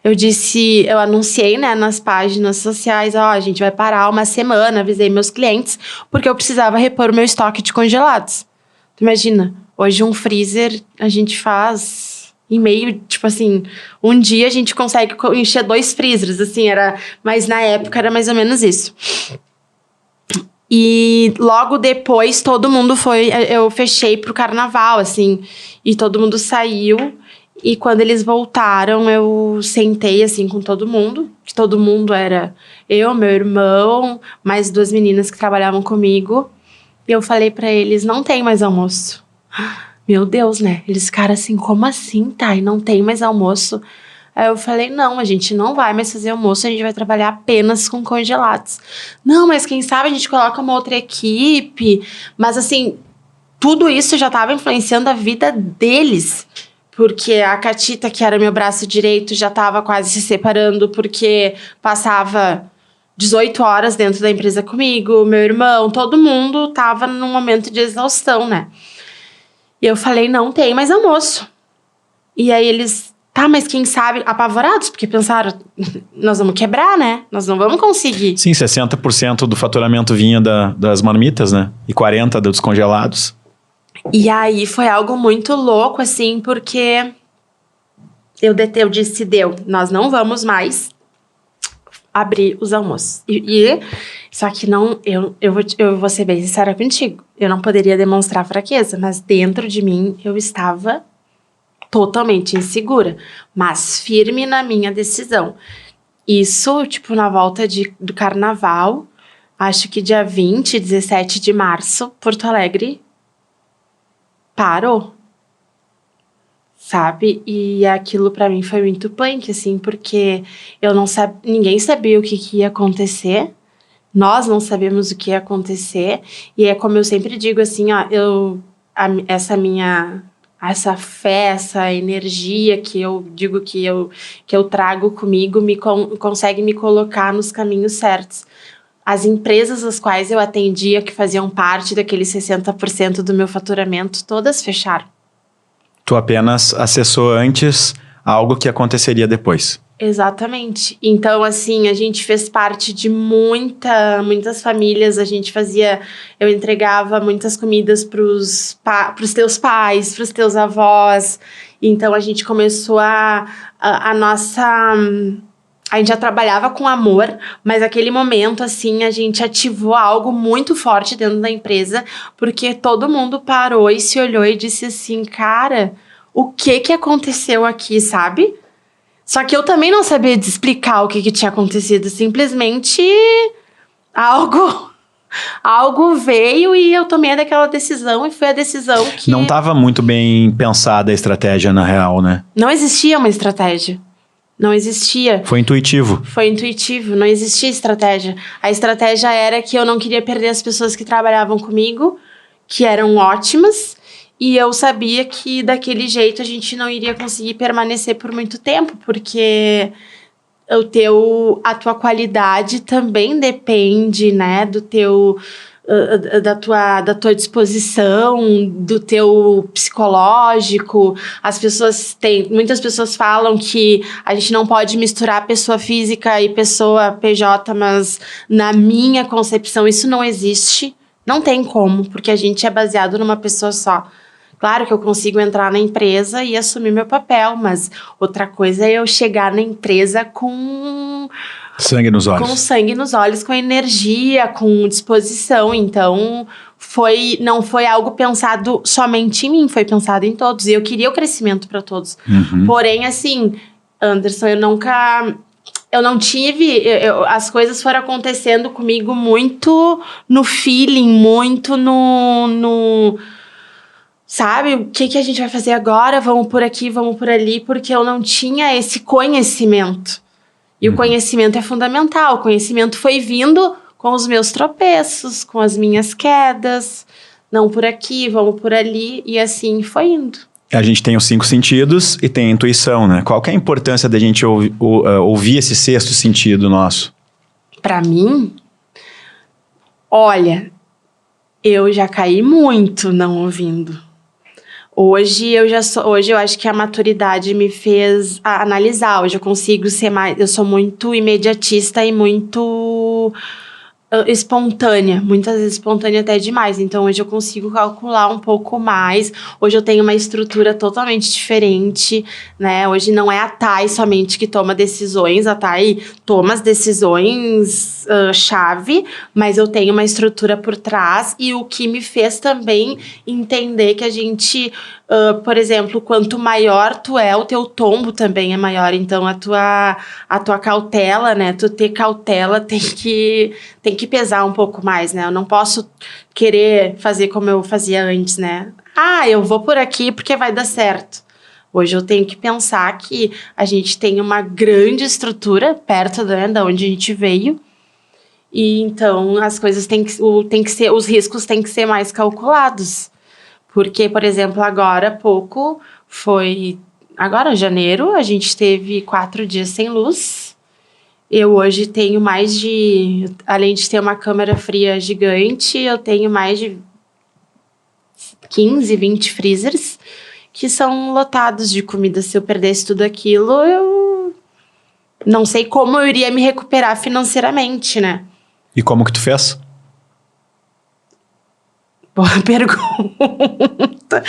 Eu anunciei, né, nas páginas sociais, a gente vai parar uma semana, avisei meus clientes, porque eu precisava repor o meu estoque de congelados. Tu imagina, hoje um freezer a gente faz em meio, tipo assim, um dia a gente consegue encher 2 freezers, assim, mas na época era mais ou menos isso. E logo depois todo mundo eu fechei pro carnaval, assim, e todo mundo saiu. E quando eles voltaram, eu sentei, assim, com todo mundo. Que todo mundo era eu, meu irmão, mais 2 meninas que trabalhavam comigo. E eu falei pra eles, não tem mais almoço. Meu Deus, né? Eles ficaram assim, como assim, Thay? Não tem mais almoço? Aí eu falei, não, a gente não vai mais fazer almoço, a gente vai trabalhar apenas com congelados. Não, mas quem sabe a gente coloca uma outra equipe. Mas assim, tudo isso já estava influenciando a vida deles. Porque a Catita, que era meu braço direito, já estava quase se separando, porque passava 18 horas dentro da empresa comigo, meu irmão, todo mundo estava num momento de exaustão, né? E eu falei, não tem mais almoço. E aí eles, tá, mas quem sabe, apavorados, porque pensaram, nós vamos quebrar, né? Nós não vamos conseguir. Sim, 60% do faturamento vinha das marmitas, né? E 40% dos congelados. E aí foi algo muito louco, assim, porque eu disse, nós não vamos mais abrir os almoços. Só que não, eu vou ser bem sincera contigo, eu não poderia demonstrar fraqueza, mas dentro de mim eu estava totalmente insegura, mas firme na minha decisão. Isso, tipo, na volta do carnaval, acho que dia 20, 17 de março, Porto Alegre parou, sabe? E aquilo pra mim foi muito punk, assim, porque ninguém sabia o que ia acontecer, nós não sabemos o que ia acontecer, e é como eu sempre digo, assim, ó, essa fé, essa energia que eu digo que eu trago comigo consegue me colocar nos caminhos certos. As empresas às quais eu atendia, que faziam parte daqueles 60% do meu faturamento, todas fecharam. Tu apenas acessou antes algo que aconteceria depois. Exatamente. Então, assim, a gente fez parte de muitas famílias. Eu entregava muitas comidas pros teus pais, pros teus avós. Então, a gente começou a gente já trabalhava com amor, mas naquele momento, assim, a gente ativou algo muito forte dentro da empresa, porque todo mundo parou e se olhou e disse assim, cara, o que aconteceu aqui, sabe? Só que eu também não sabia explicar o que tinha acontecido. Simplesmente algo veio e eu tomei daquela decisão. E foi a decisão que... Não estava muito bem pensada a estratégia, na real, né? Não existia uma estratégia. Não existia. Foi intuitivo. Foi intuitivo. Não existia estratégia. A estratégia era que eu não queria perder as pessoas que trabalhavam comigo, que eram ótimas. E eu sabia que daquele jeito a gente não iria conseguir permanecer por muito tempo, porque a tua qualidade também depende, né, da tua disposição, do teu psicológico. Muitas pessoas falam que a gente não pode misturar pessoa física e pessoa PJ, mas na minha concepção isso não existe. Não tem como, porque a gente é baseado numa pessoa só. Claro que eu consigo entrar na empresa e assumir meu papel, mas outra coisa é eu chegar na empresa com sangue nos olhos. Com sangue nos olhos, com energia, com disposição. Então, não foi algo pensado somente em mim, foi pensado em todos. E eu queria o crescimento para todos. Uhum. Porém, assim, Anderson, eu não tive... as coisas foram acontecendo comigo muito no feeling, muito no sabe, o que a gente vai fazer agora? Vamos por aqui, vamos por ali, porque eu não tinha esse conhecimento. E o conhecimento é fundamental. O conhecimento foi vindo com os meus tropeços, com as minhas quedas. Não por aqui, vamos por ali. E assim foi indo. A gente tem os 5 sentidos e tem a intuição, né? Qual que é a importância da gente ouvir esse 6º sentido nosso? Pra mim, olha, eu já caí muito não ouvindo. Hoje eu acho que a maturidade me fez analisar. Hoje eu consigo ser mais... Eu sou muito imediatista e muito espontânea. Muitas vezes espontânea até demais. Então hoje eu consigo calcular um pouco mais. Hoje eu tenho uma estrutura totalmente diferente, né? Hoje não é a Thay somente que toma decisões. A Thay toma as decisões chave, mas eu tenho uma estrutura por trás. E o que me fez também entender que a gente... por exemplo, quanto maior tu é, o teu tombo também é maior. Então, a tua cautela, né? Tu ter cautela tem que pesar um pouco mais, né? Eu não posso querer fazer como eu fazia antes, né? Eu vou por aqui porque vai dar certo. Hoje eu tenho que pensar que a gente tem uma grande estrutura perto, né, da onde a gente veio. E então, as coisas têm que ser... Os riscos têm que ser mais calculados. Porque, por exemplo, agora há pouco, janeiro, a gente teve 4 dias sem luz. Eu hoje tenho além de ter uma câmara fria gigante, eu tenho mais de 15, 20 freezers que são lotados de comida. Se eu perdesse tudo aquilo, eu não sei como eu iria me recuperar financeiramente, né? E como que tu fez? Boa pergunta.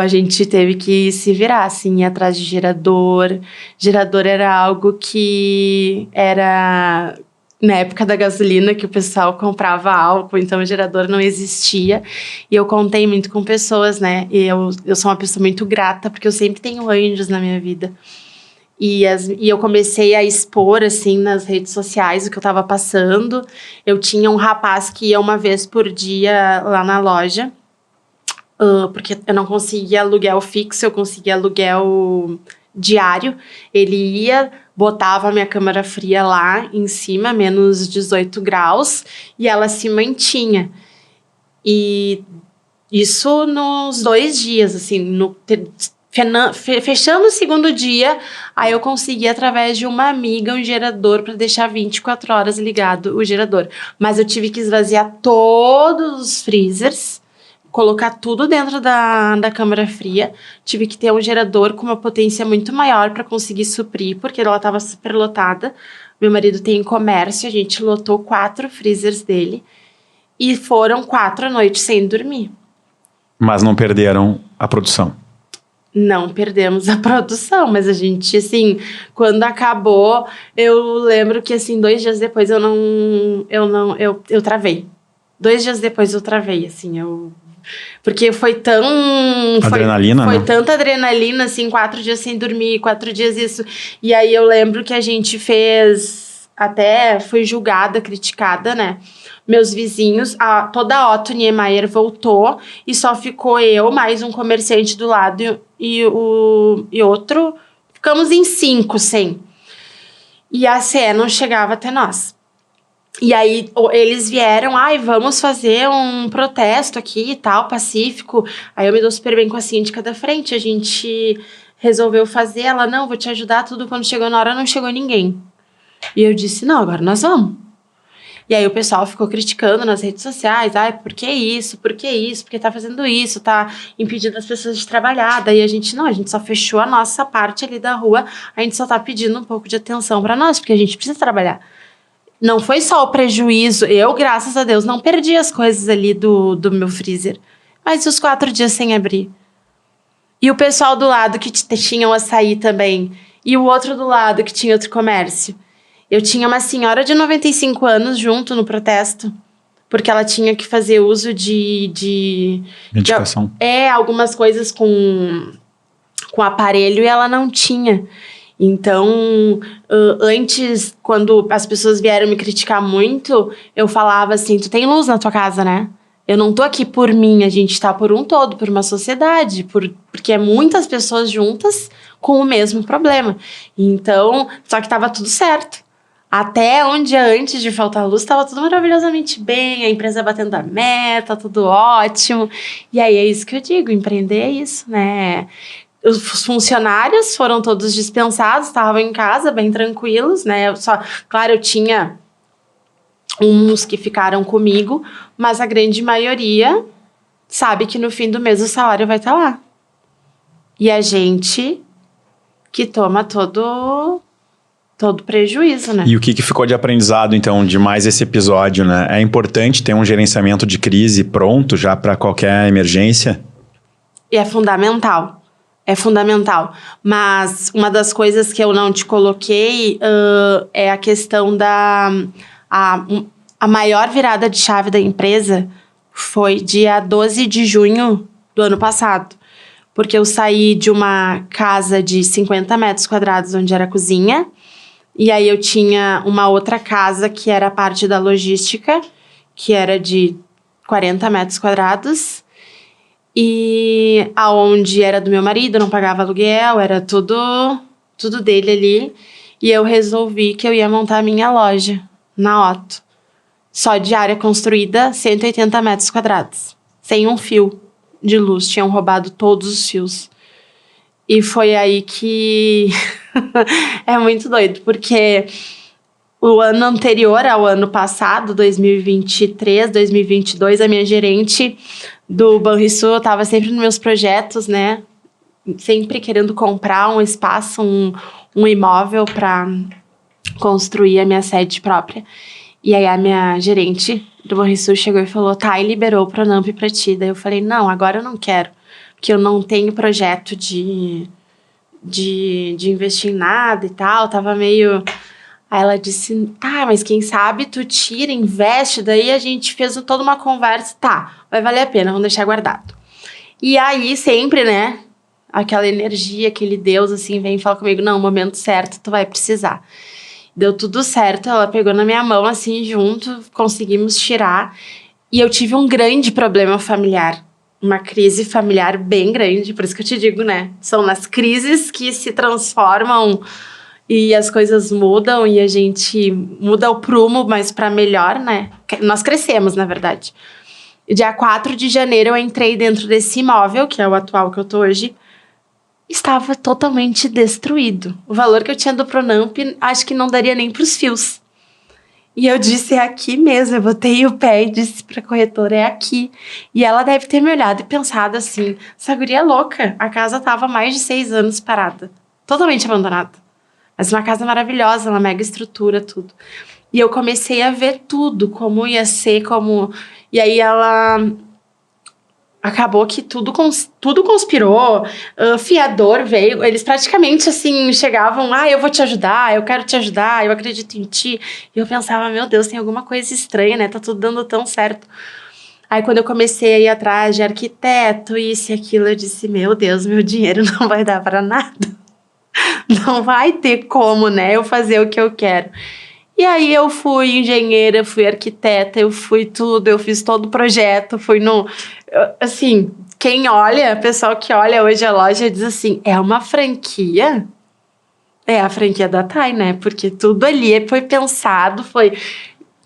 A gente teve que se virar, assim, ir atrás de gerador. Gerador era algo que era... Na época da gasolina, que o pessoal comprava álcool, então o gerador não existia. E eu contei muito com pessoas, né? E eu sou uma pessoa muito grata, porque eu sempre tenho anjos na minha vida. E eu comecei a expor, assim, nas redes sociais o que eu tava passando. Eu tinha um rapaz que ia uma vez por dia lá na loja, porque eu não conseguia aluguel fixo, eu conseguia aluguel diário. Ele ia, botava a minha câmara fria lá em cima, menos 18 graus, e ela se mantinha. E Isso nos 2 dias, assim, fechando o segundo dia, aí eu consegui, através de uma amiga, um gerador para deixar 24 horas ligado o gerador. Mas eu tive que esvaziar todos os freezers, colocar tudo dentro da câmara fria. Tive que ter um gerador com uma potência muito maior para conseguir suprir, porque ela estava super lotada. Meu marido tem comércio, a gente lotou 4 freezers dele. E foram 4 noites sem dormir. Mas não perderam a produção. Não perdemos a produção, mas a gente, assim, quando acabou, eu lembro que, assim, 2 dias depois eu travei. 2 dias depois eu travei, assim, porque foi tão... Adrenalina, Foi né? tanta adrenalina, assim, 4 dias sem dormir, 4 dias isso. E aí eu lembro que a gente fez... Até foi julgada, criticada, né? Meus vizinhos, toda a Otto Niemeyer voltou e só ficou eu, mais um comerciante do lado e outro. Ficamos em 5, sem. E a CE não chegava até nós. E aí eles vieram, vamos fazer um protesto aqui e tal, pacífico. Aí eu me dou super bem com a síndica da frente, a gente resolveu fazer. Ela, não, vou te ajudar, tudo. Quando chegou na hora, não chegou ninguém. E eu disse, não, agora nós vamos. E aí o pessoal ficou criticando nas redes sociais, por que isso, por que isso, porque tá fazendo isso, tá impedindo as pessoas de trabalhar. Daí a gente só fechou a nossa parte ali da rua, a gente só tá pedindo um pouco de atenção pra nós, porque a gente precisa trabalhar. Não foi só o prejuízo, eu, graças a Deus, não perdi as coisas ali do meu freezer, mas os 4 dias sem abrir. E o pessoal do lado que tinha o açaí também, e o outro do lado que tinha outro comércio. Eu tinha uma senhora de 95 anos junto no protesto, porque ela tinha que fazer uso de Medicação. Algumas coisas com aparelho e ela não tinha. Então, antes, quando as pessoas vieram me criticar muito, eu falava assim, tu tem luz na tua casa, né? Eu não tô aqui por mim, a gente tá por um todo, por uma sociedade, porque é muitas pessoas juntas com o mesmo problema. Então, só que tava tudo certo. Até um dia antes de faltar luz, estava tudo maravilhosamente bem, a empresa batendo a meta, tudo ótimo. E aí é isso que eu digo, empreender é isso, né? Os funcionários foram todos dispensados, estavam em casa bem tranquilos, né? Claro, eu tinha uns que ficaram comigo, mas a grande maioria sabe que no fim do mês o salário vai estar lá. E a gente que toma todo prejuízo, né? E o que ficou de aprendizado, então, de mais esse episódio, né? É importante ter um gerenciamento de crise pronto já para qualquer emergência? E é fundamental. É fundamental. Mas uma das coisas que eu não te coloquei é a questão a maior virada de chave da empresa foi dia 12 de junho do ano passado. Porque eu saí de uma casa de 50 metros quadrados, onde era a cozinha. E aí eu tinha uma outra casa que era a parte da logística, que era de 40 metros quadrados. E aonde era do meu marido, não pagava aluguel, era tudo dele ali. E eu resolvi que eu ia montar a minha loja na Otto. Só de área construída, 180 metros quadrados. Sem um fio de luz, tinham roubado todos os fios. E foi aí que... é muito doido, porque o ano anterior ao ano passado, 2023, 2022, a minha gerente do Banrisul estava sempre nos meus projetos, né? Sempre querendo comprar um espaço, um imóvel para construir a minha sede própria. E aí a minha gerente do Banrisul chegou e falou, tá, e liberou o Pronamp para ti. Daí eu falei, não, agora eu não quero, porque eu não tenho projeto de investir em nada e tal, tava meio... Aí ela disse, tá, mas quem sabe tu tira, investe, daí a gente fez toda uma conversa, tá, vai valer a pena, vamos deixar guardado. E aí sempre, né, aquela energia, aquele Deus, assim, vem e fala comigo, não, no momento certo tu vai precisar. Deu tudo certo, ela pegou na minha mão, assim, junto, conseguimos tirar, e eu tive um grande problema familiar. Uma crise familiar bem grande, por isso que eu te digo, né? São nas crises que se transformam e as coisas mudam e a gente muda o prumo, mas para melhor, né? Nós crescemos, na verdade. Dia 4 de janeiro eu entrei dentro desse imóvel, que é o atual que eu tô hoje, estava totalmente destruído. O valor que eu tinha do Pronamp, acho que não daria nem pros fios. E eu disse, é aqui mesmo, eu botei o pé e disse pra corretora, é aqui. E ela deve ter me olhado e pensado assim, essa guria é louca, a casa tava há mais de 6 anos parada, totalmente abandonada. Mas uma casa maravilhosa, uma mega estrutura, tudo. E eu comecei a ver tudo, como ia ser, como... E aí ela... Acabou que tudo conspirou, fiador veio, eles praticamente assim chegavam, eu vou te ajudar, eu quero te ajudar, eu acredito em ti. E eu pensava, meu Deus, tem alguma coisa estranha, né? Tá tudo dando tão certo. Aí quando eu comecei a ir atrás de arquiteto, isso e aquilo, eu disse, meu Deus, meu dinheiro não vai dar para nada. Não vai ter como, né, eu fazer o que eu quero. E aí eu fui engenheira, fui arquiteta, eu fui tudo, eu fiz todo o projeto, fui no... Assim, quem olha, o pessoal que olha hoje a loja diz assim, é uma franquia? É a franquia da Thay, né? Porque tudo ali foi pensado, foi...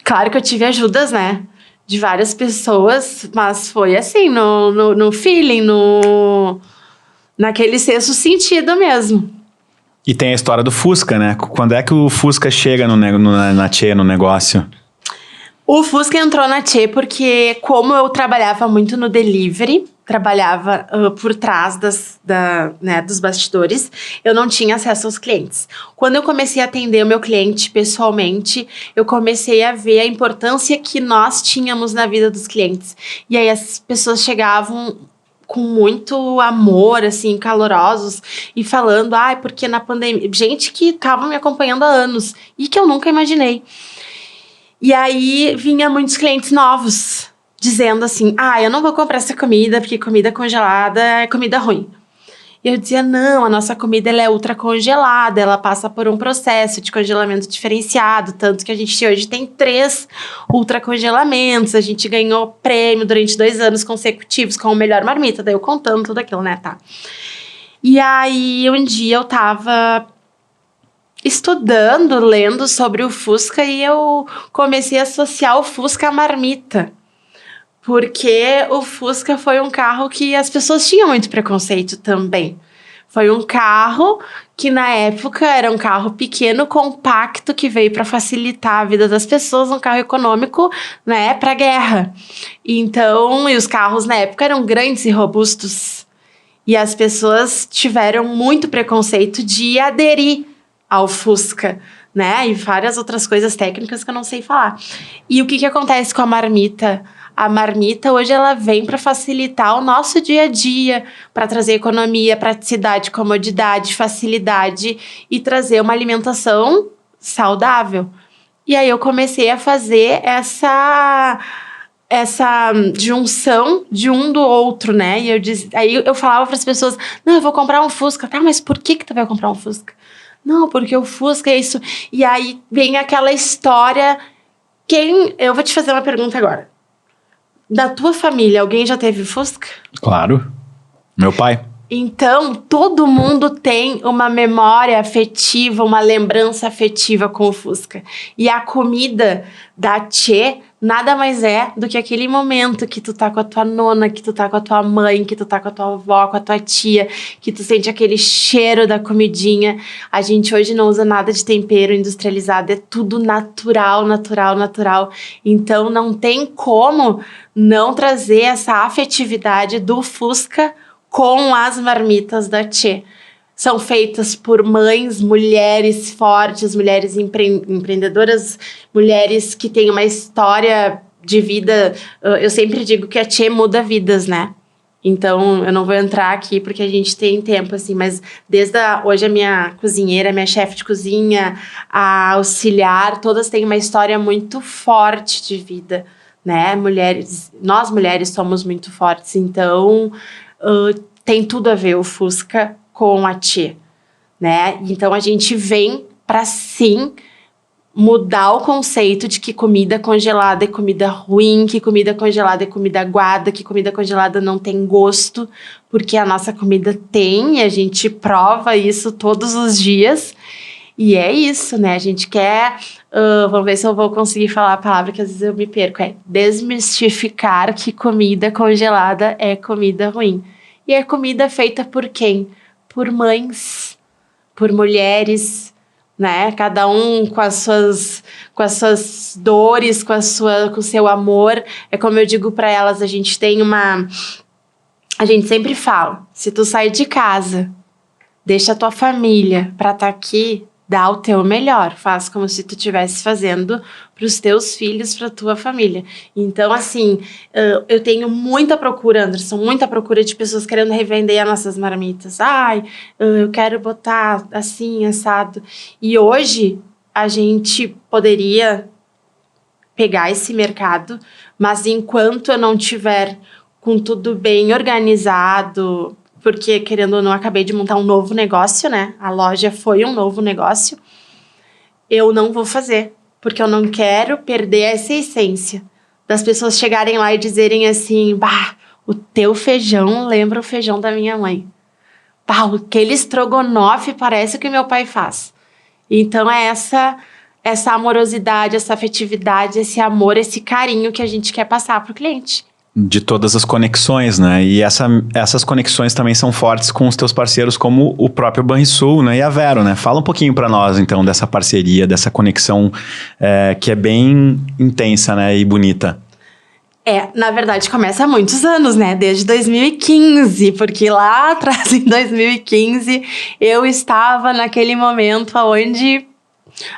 Claro que eu tive ajudas, né? De várias pessoas, mas foi assim, no feeling, naquele sexto sentido mesmo. E tem a história do Fusca, né? Quando é que o Fusca chega na Tchê, no negócio? O Fusca entrou na Tchê porque, como eu trabalhava muito no delivery, trabalhava por trás dos bastidores, eu não tinha acesso aos clientes. Quando eu comecei a atender o meu cliente pessoalmente, eu comecei a ver a importância que nós tínhamos na vida dos clientes. E aí as pessoas chegavam com muito amor, assim, calorosos, e falando, porque na pandemia... Gente que tava me acompanhando há anos, e que eu nunca imaginei. E aí, vinha muitos clientes novos, dizendo assim, eu não vou comprar essa comida, porque comida congelada é comida ruim. E eu dizia, não, a nossa comida ela é ultra congelada, ela passa por um processo de congelamento diferenciado, tanto que a gente hoje tem 3 ultra congelamentos, a gente ganhou prêmio durante 2 anos consecutivos com o melhor marmita, daí eu contando tudo aquilo, né, tá? E aí, um dia eu tava estudando, lendo sobre o Fusca e eu comecei a associar o Fusca à marmita. Porque o Fusca foi um carro que as pessoas tinham muito preconceito também. Foi um carro que, na época, era um carro pequeno, compacto, que veio para facilitar a vida das pessoas, um carro econômico, né, para guerra. Então, e os carros, na época, eram grandes e robustos. E as pessoas tiveram muito preconceito de aderir ao Fusca, né, e várias outras coisas técnicas que eu não sei falar. E o que acontece com a marmita? A marmita hoje ela vem para facilitar o nosso dia a dia, para trazer economia, praticidade, comodidade, facilidade e trazer uma alimentação saudável. E aí eu comecei a fazer essa junção de um do outro, né? E aí eu falava para as pessoas, não, eu vou comprar um Fusca. Tá, mas por que tu vai comprar um Fusca? Não, porque o Fusca é isso. E aí vem aquela história... Eu vou te fazer uma pergunta agora. Da tua família, alguém já teve Fusca? Claro. Meu pai. Então, todo mundo tem uma memória afetiva, uma lembrança afetiva com o Fusca. E a comida da Tchê nada mais é do que aquele momento que tu tá com a tua nona, que tu tá com a tua mãe, que tu tá com a tua avó, com a tua tia, que tu sente aquele cheiro da comidinha. A gente hoje não usa nada de tempero industrializado, é tudo natural, natural, natural. Então, não tem como não trazer essa afetividade do Fusca com as marmitas da Tchê. São feitas por mães, mulheres fortes, mulheres empreendedoras, mulheres que têm uma história de vida. Eu sempre digo que a Tchê muda vidas, né? Então, eu não vou entrar aqui porque a gente tem tempo, assim, mas hoje a minha cozinheira, a minha chefe de cozinha, a auxiliar, todas têm uma história muito forte de vida, né? Nós mulheres somos muito fortes, então tem tudo a ver o Fusca com a Tchê, né? Então a gente vem para sim mudar o conceito de que comida congelada é comida ruim, que comida congelada é comida aguada, que comida congelada não tem gosto, porque a nossa comida tem, e a gente prova isso todos os dias. E é isso, né? A gente quer... vamos ver se eu vou conseguir falar a palavra que às vezes eu me perco. É desmistificar que comida congelada é comida ruim. E é comida feita por quem? Por mães, por mulheres, né? Cada um com as suas dores, com o seu amor. É como eu digo para elas, a gente sempre fala, se tu sair de casa, deixa a tua família para estar aqui, dá o teu melhor. Faz como se tu estivesse fazendo para os teus filhos, para tua família. Então, assim, eu tenho muita procura, Anderson, muita procura de pessoas querendo revender as nossas marmitas. Eu quero botar assim, assado. E hoje, a gente poderia pegar esse mercado, mas enquanto eu não tiver com tudo bem organizado... Porque, querendo ou não, acabei de montar um novo negócio, né? A loja foi um novo negócio. Eu não vou fazer, porque eu não quero perder essa essência. Das pessoas chegarem lá e dizerem assim, bah, o teu feijão lembra o feijão da minha mãe. Bah, aquele estrogonofe parece o que meu pai faz. Então, é essa amorosidade, essa afetividade, esse amor, esse carinho que a gente quer passar pro cliente. De todas as conexões, né? E essas conexões também são fortes com os teus parceiros, como o próprio Banrisul, né? E a Vero, né? Fala um pouquinho para nós, então, dessa parceria, dessa conexão que é bem intensa, né? E bonita. Na verdade, começa há muitos anos, né? Desde 2015, porque lá atrás, em 2015, eu estava naquele momento onde...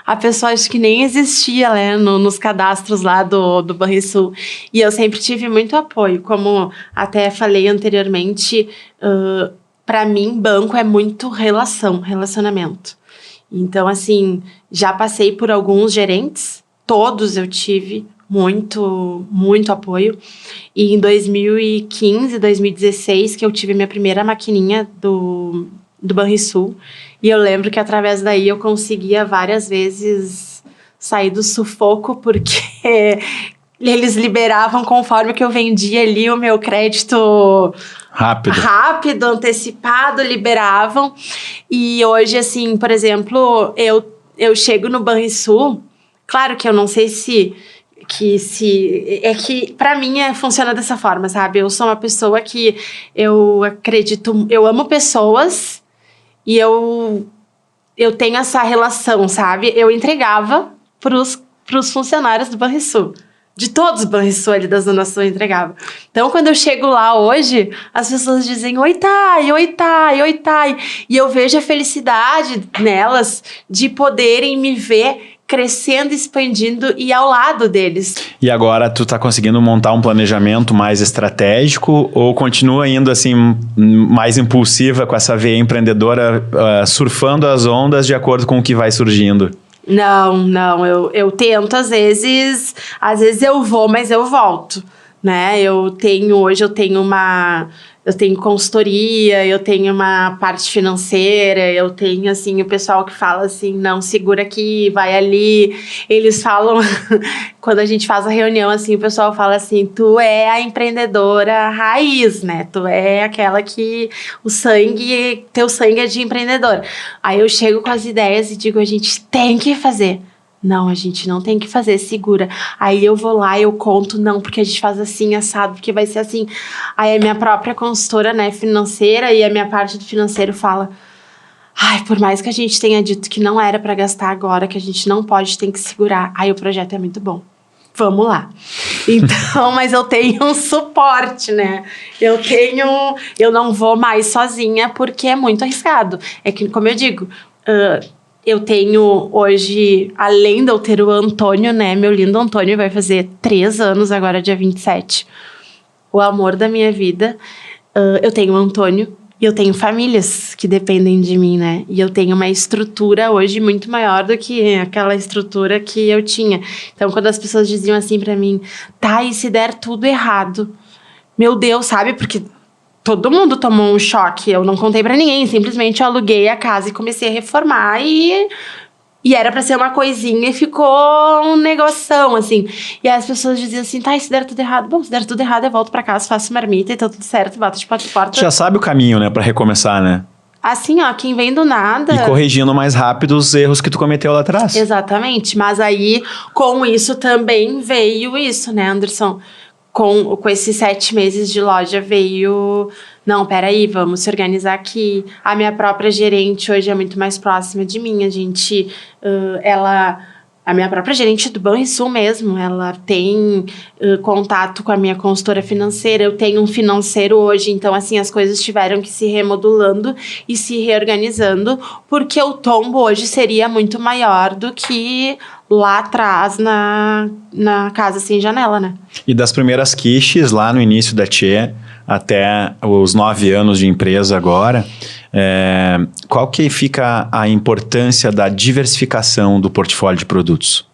A pessoa acho que nem existia, né, nos cadastros lá do Banrisul. E eu sempre tive muito apoio. Como até falei anteriormente, para mim, banco é muito relacionamento. Então, assim, já passei por alguns gerentes, todos eu tive muito, muito apoio. E em 2015, 2016, que eu tive minha primeira maquininha do Banrisul. E eu lembro que através daí eu conseguia várias vezes sair do sufoco, porque eles liberavam conforme que eu vendia ali o meu crédito rápido, antecipado, liberavam. E hoje, assim, por exemplo, eu chego no Banrisul, claro que eu não sei se pra mim funciona dessa forma, sabe? Eu sou uma pessoa que eu acredito, eu amo pessoas e eu tenho essa relação, sabe? Eu entregava pros funcionários do Banrisul. De todos os Banrisul ali da Zona Sul eu entregava. Então, quando eu chego lá hoje, as pessoas dizem, oi, Thay, oi, Thay, oi, Thay. E eu vejo a felicidade nelas de poderem me ver crescendo, expandindo e ao lado deles. E agora tu tá conseguindo montar um planejamento mais estratégico ou continua indo assim mais impulsiva com essa veia empreendedora, surfando as ondas de acordo com o que vai surgindo? Não, eu tento às vezes eu vou, mas eu volto, né? Hoje eu tenho consultoria, eu tenho uma parte financeira, eu tenho, assim, o pessoal que fala assim, não, segura aqui, vai ali. Eles falam, quando a gente faz a reunião, assim, o pessoal fala assim, tu é a empreendedora raiz, né? Tu é aquela que teu sangue é de empreendedora. Aí eu chego com as ideias e digo, a gente tem que fazer. Não, a gente não tem que fazer, segura. Aí eu vou lá, eu conto, não, porque a gente faz assim, assado, porque vai ser assim. Aí a minha própria consultora, né, financeira, e a minha parte do financeiro fala, por mais que a gente tenha dito que não era para gastar agora, que a gente não pode, tem que segurar. Aí o projeto é muito bom. Vamos lá. Então, mas eu tenho um suporte, né? Eu não vou mais sozinha, porque é muito arriscado. É que, como eu digo, eu tenho hoje, além de eu ter o Antônio, né? Meu lindo Antônio vai fazer 3 anos agora, dia 27. O amor da minha vida. Eu tenho o Antônio e eu tenho famílias que dependem de mim, né? E eu tenho uma estrutura hoje muito maior do que aquela estrutura que eu tinha. Então, quando as pessoas diziam assim pra mim, tá, e se der tudo errado? Meu Deus, sabe? Porque... todo mundo tomou um choque, eu não contei pra ninguém, simplesmente eu aluguei a casa e comecei a reformar e era pra ser uma coisinha e ficou um negoção, assim. E aí as pessoas diziam assim, tá, e se der tudo errado? Bom, se der tudo errado eu volto pra casa, faço marmita e tá tudo certo, bato de porta em porta. Já sabe o caminho, né, pra recomeçar, né? Assim, ó, quem vem do nada... E corrigindo mais rápido os erros que tu cometeu lá atrás. Exatamente, mas aí com isso também veio isso, né, Anderson? Com esses 7 meses de loja veio... Não, peraí, vamos se organizar aqui. A minha própria gerente hoje é muito mais próxima de mim. A gente, a minha própria gerente do Banrisul mesmo, ela tem contato com a minha consultora financeira. Eu tenho um financeiro hoje, então assim, as coisas tiveram que se remodulando e se reorganizando, porque o tombo hoje seria muito maior do que lá atrás na casa sem janela, né? E das primeiras quiches lá no início da Tchê até os 9 anos de empresa agora, qual que fica a importância da diversificação do portfólio de produtos?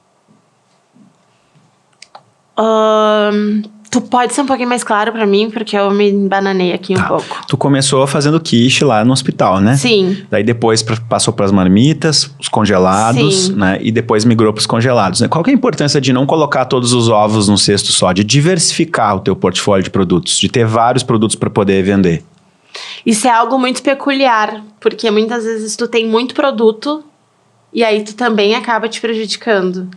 Tu pode ser um pouquinho mais claro pra mim, porque eu me embananei aqui um pouco. Tu começou fazendo quiche lá no hospital, né? Sim. Daí depois passou para as marmitas, os congelados, Sim. né? E depois migrou para os congelados, né? Qual que é a importância de não colocar todos os ovos num cesto só, de diversificar o teu portfólio de produtos, de ter vários produtos para poder vender? Isso é algo muito peculiar, porque muitas vezes tu tem muito produto e aí tu também acaba te prejudicando.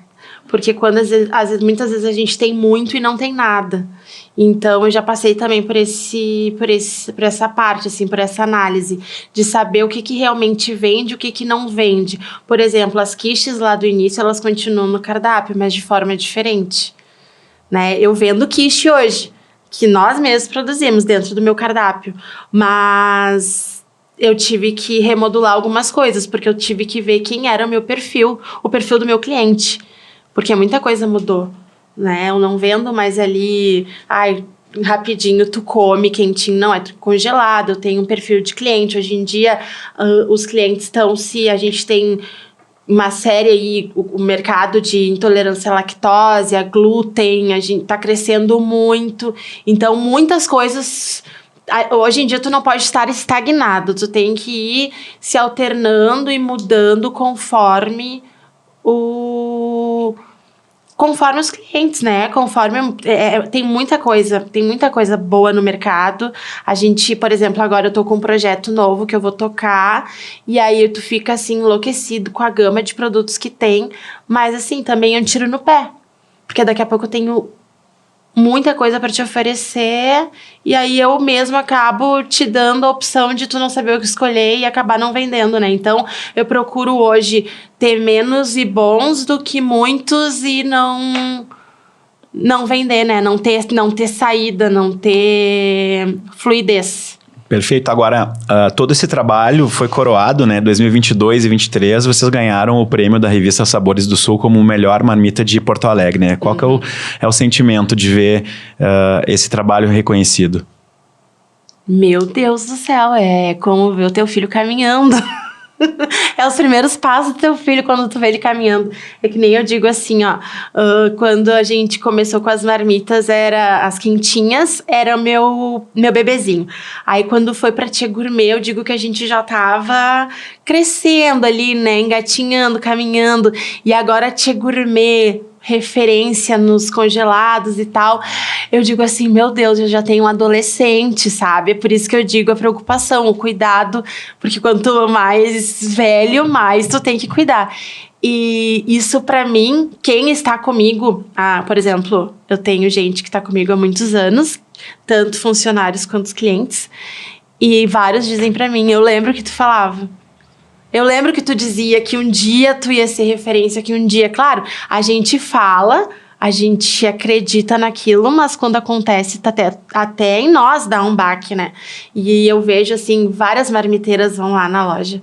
Porque muitas vezes a gente tem muito e não tem nada. Então, eu já passei também por essa parte, assim, por essa análise, de saber o que realmente vende e o que não vende. Por exemplo, as quiches lá do início, elas continuam no cardápio, mas de forma diferente. Né? Eu vendo quiche hoje, que nós mesmos produzimos dentro do meu cardápio, mas eu tive que remodular algumas coisas, porque eu tive que ver quem era o meu perfil, o perfil do meu cliente. Porque muita coisa mudou, né? Eu não vendo mais ali, rapidinho tu come quentinho, não, é congelado. Eu tenho um perfil de cliente. Hoje em dia, os clientes estão, a gente tem uma série aí, o mercado de intolerância à lactose, a glúten, a gente tá crescendo muito. Então, muitas coisas... Hoje em dia, tu não pode estar estagnado. Tu tem que ir se alternando e mudando conforme os clientes, né? Conforme tem muita coisa boa no mercado. A gente, por exemplo, agora eu tô com um projeto novo que eu vou tocar, e aí tu fica assim enlouquecido com a gama de produtos que tem, mas assim, também é um tiro no pé, porque daqui a pouco eu tenho muita coisa para te oferecer, e aí eu mesmo acabo te dando a opção de tu não saber o que escolher e acabar não vendendo, né? Então, eu procuro hoje ter menos e bons do que muitos e não vender, né? Não ter saída, não ter fluidez. Perfeito. Agora, todo esse trabalho foi coroado, né? 2022 e 2023, vocês ganharam o prêmio da revista Sabores do Sul como o melhor marmita de Porto Alegre, né? Qual que é o sentimento de ver esse trabalho reconhecido? Meu Deus do céu, é como ver o teu filho caminhando. É os primeiros passos do teu filho quando tu vê ele caminhando. É que nem eu digo assim, ó. Quando a gente começou com as marmitas, as quentinhas, era meu bebezinho. Aí quando foi pra Tia Gourmet, eu digo que a gente já tava crescendo ali, né? Engatinhando, caminhando. E agora a Tia Gourmet, referência nos congelados e tal, eu digo assim, meu Deus, eu já tenho um adolescente, sabe? É por isso que eu digo a preocupação, o cuidado, porque quanto mais velho, mais tu tem que cuidar. E isso pra mim, quem está comigo, por exemplo, eu tenho gente que tá comigo há muitos anos, tanto funcionários quanto os clientes, e vários dizem pra mim, eu lembro que tu falava, eu lembro que tu dizia que um dia tu ia ser referência, que um dia... Claro, a gente fala, a gente acredita naquilo, mas quando acontece, até em nós dá um baque, né? E eu vejo, assim, várias marmiteiras vão lá na loja.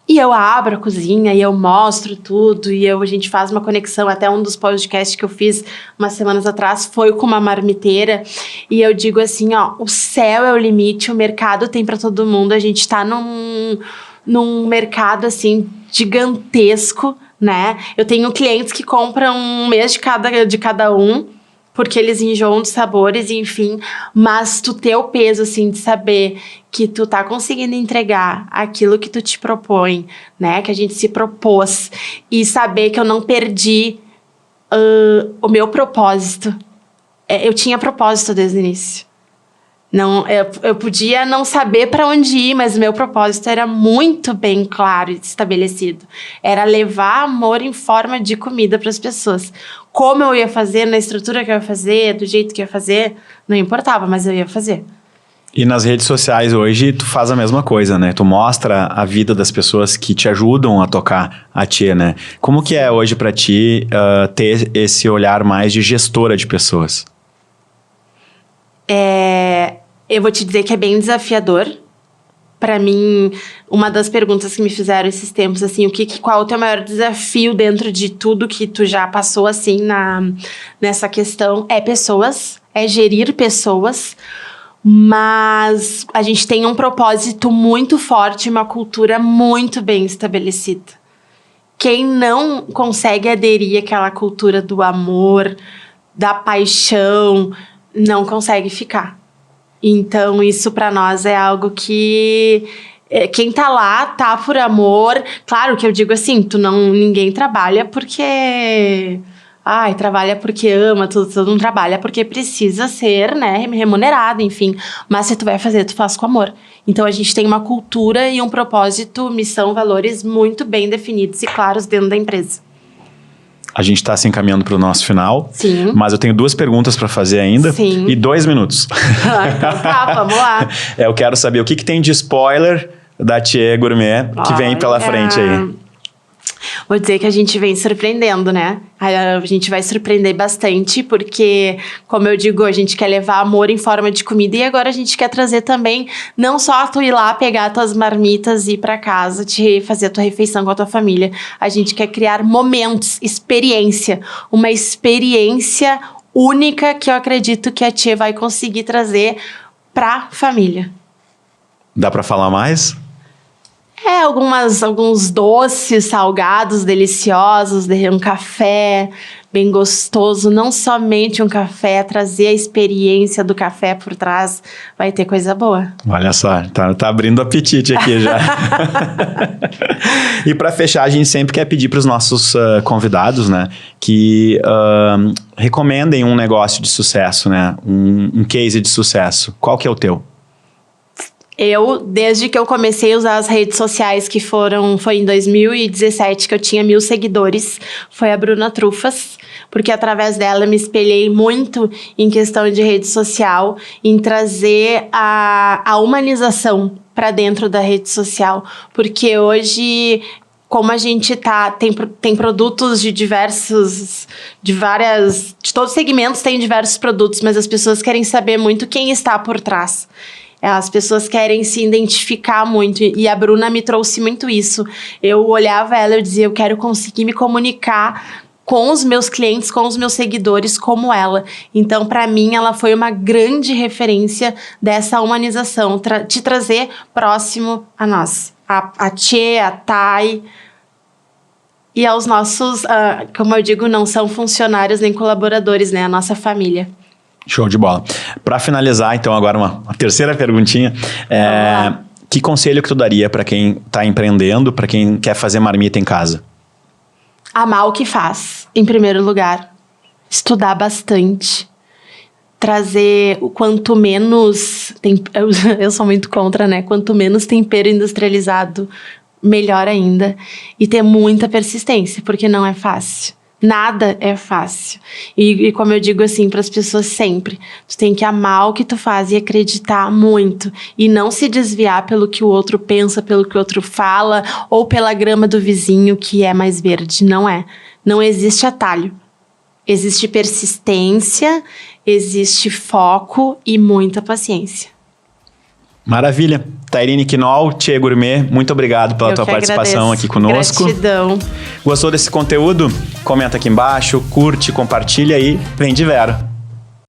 E eu abro a cozinha e eu mostro tudo, e a gente faz uma conexão. Até um dos podcasts que eu fiz umas semanas atrás foi com uma marmiteira. E eu digo assim, ó, o céu é o limite, o mercado tem para todo mundo. A gente tá num mercado, assim, gigantesco, né? Eu tenho clientes que compram um mês de cada um, porque eles enjoam de sabores, enfim. Mas tu ter o peso, assim, de saber que tu tá conseguindo entregar aquilo que tu te propõe, né? Que a gente se propôs. E saber que eu não perdi o meu propósito. Eu tinha propósito desde o início. Não, eu podia não saber para onde ir, mas meu propósito era muito bem claro e estabelecido. Era levar amor em forma de comida para as pessoas. Como eu ia fazer, na estrutura que eu ia fazer, do jeito que eu ia fazer, não importava, mas eu ia fazer. E nas redes sociais hoje, tu faz a mesma coisa, né? Tu mostra a vida das pessoas que te ajudam a tocar a ti, né? Como que é hoje para ti ter esse olhar mais de gestora de pessoas? Eu vou te dizer que é bem desafiador. Para mim, uma das perguntas que me fizeram esses tempos, assim, qual é o teu maior desafio dentro de tudo que tu já passou, assim, nessa questão? É pessoas, é gerir pessoas, mas a gente tem um propósito muito forte, uma cultura muito bem estabelecida. Quem não consegue aderir àquela cultura do amor, da paixão, não consegue ficar. Então, isso para nós é algo que quem tá lá tá por amor. Claro que eu digo assim, ninguém trabalha porque trabalha porque ama, tu não trabalha porque precisa ser, né, remunerado, enfim. Mas se tu vai fazer, tu faz com amor. Então, a gente tem uma cultura e um propósito, missão, valores muito bem definidos e claros dentro da empresa. A gente está se encaminhando para o nosso final. Sim. Mas eu tenho 2 perguntas para fazer ainda. Sim. E 2 minutos. Então tá, vamos lá. Eu quero saber o que tem de spoiler da Thier Gourmet que vem pela frente aí. Vou dizer que a gente vem surpreendendo, né? A gente vai surpreender bastante, porque, como eu digo, a gente quer levar amor em forma de comida e agora a gente quer trazer também, não só tu ir lá pegar tuas marmitas e ir pra casa, fazer a tua refeição com a tua família. A gente quer criar momentos, experiência, uma experiência única que eu acredito que a Tia vai conseguir trazer pra família. Dá pra falar mais? Alguns doces, salgados, deliciosos, um café bem gostoso. Não somente um café, trazer a experiência do café por trás. Vai ter coisa boa. Olha só, tá abrindo apetite aqui já. E para fechar, a gente sempre quer pedir para os nossos convidados, né, que recomendem um negócio de sucesso, né, um case de sucesso. Qual que é o teu? Desde que eu comecei a usar as redes sociais, foi em 2017 que eu tinha 1.000 seguidores, foi a Bruna Trufas, porque através dela eu me espelhei muito em questão de rede social, em trazer a humanização para dentro da rede social, porque hoje, como a gente tem produtos de todos os segmentos tem diversos produtos, mas as pessoas querem saber muito quem está por trás. As pessoas querem se identificar muito e a Bruna me trouxe muito isso. Eu olhava ela e dizia, eu quero conseguir me comunicar com os meus clientes, com os meus seguidores como ela. Então, para mim, ela foi uma grande referência dessa humanização, de trazer próximo a nós. A Tchê, a Thay e aos nossos, como eu digo, não são funcionários nem colaboradores, né? A nossa família. Show de bola. Para finalizar, então, agora uma terceira perguntinha. Que conselho que tu daria para quem está empreendendo, para quem quer fazer marmita em casa? Amar o que faz, em primeiro lugar. Estudar bastante. Trazer o quanto menos... Eu sou muito contra, né? Quanto menos tempero industrializado, melhor ainda. E ter muita persistência, porque não é fácil. Nada é fácil. E como eu digo assim para as pessoas sempre, tu tem que amar o que tu faz e acreditar muito. E não se desviar pelo que o outro pensa, pelo que o outro fala, ou pela grama do vizinho que é mais verde. Não é. Não existe atalho. Existe persistência, existe foco e muita paciência. Maravilha. Tairine Quinol, Thier Gourmet, muito obrigado pela tua participação aqui conosco. Gratidão. Gostou desse conteúdo? Comenta aqui embaixo, curte, compartilha e vem de Vera.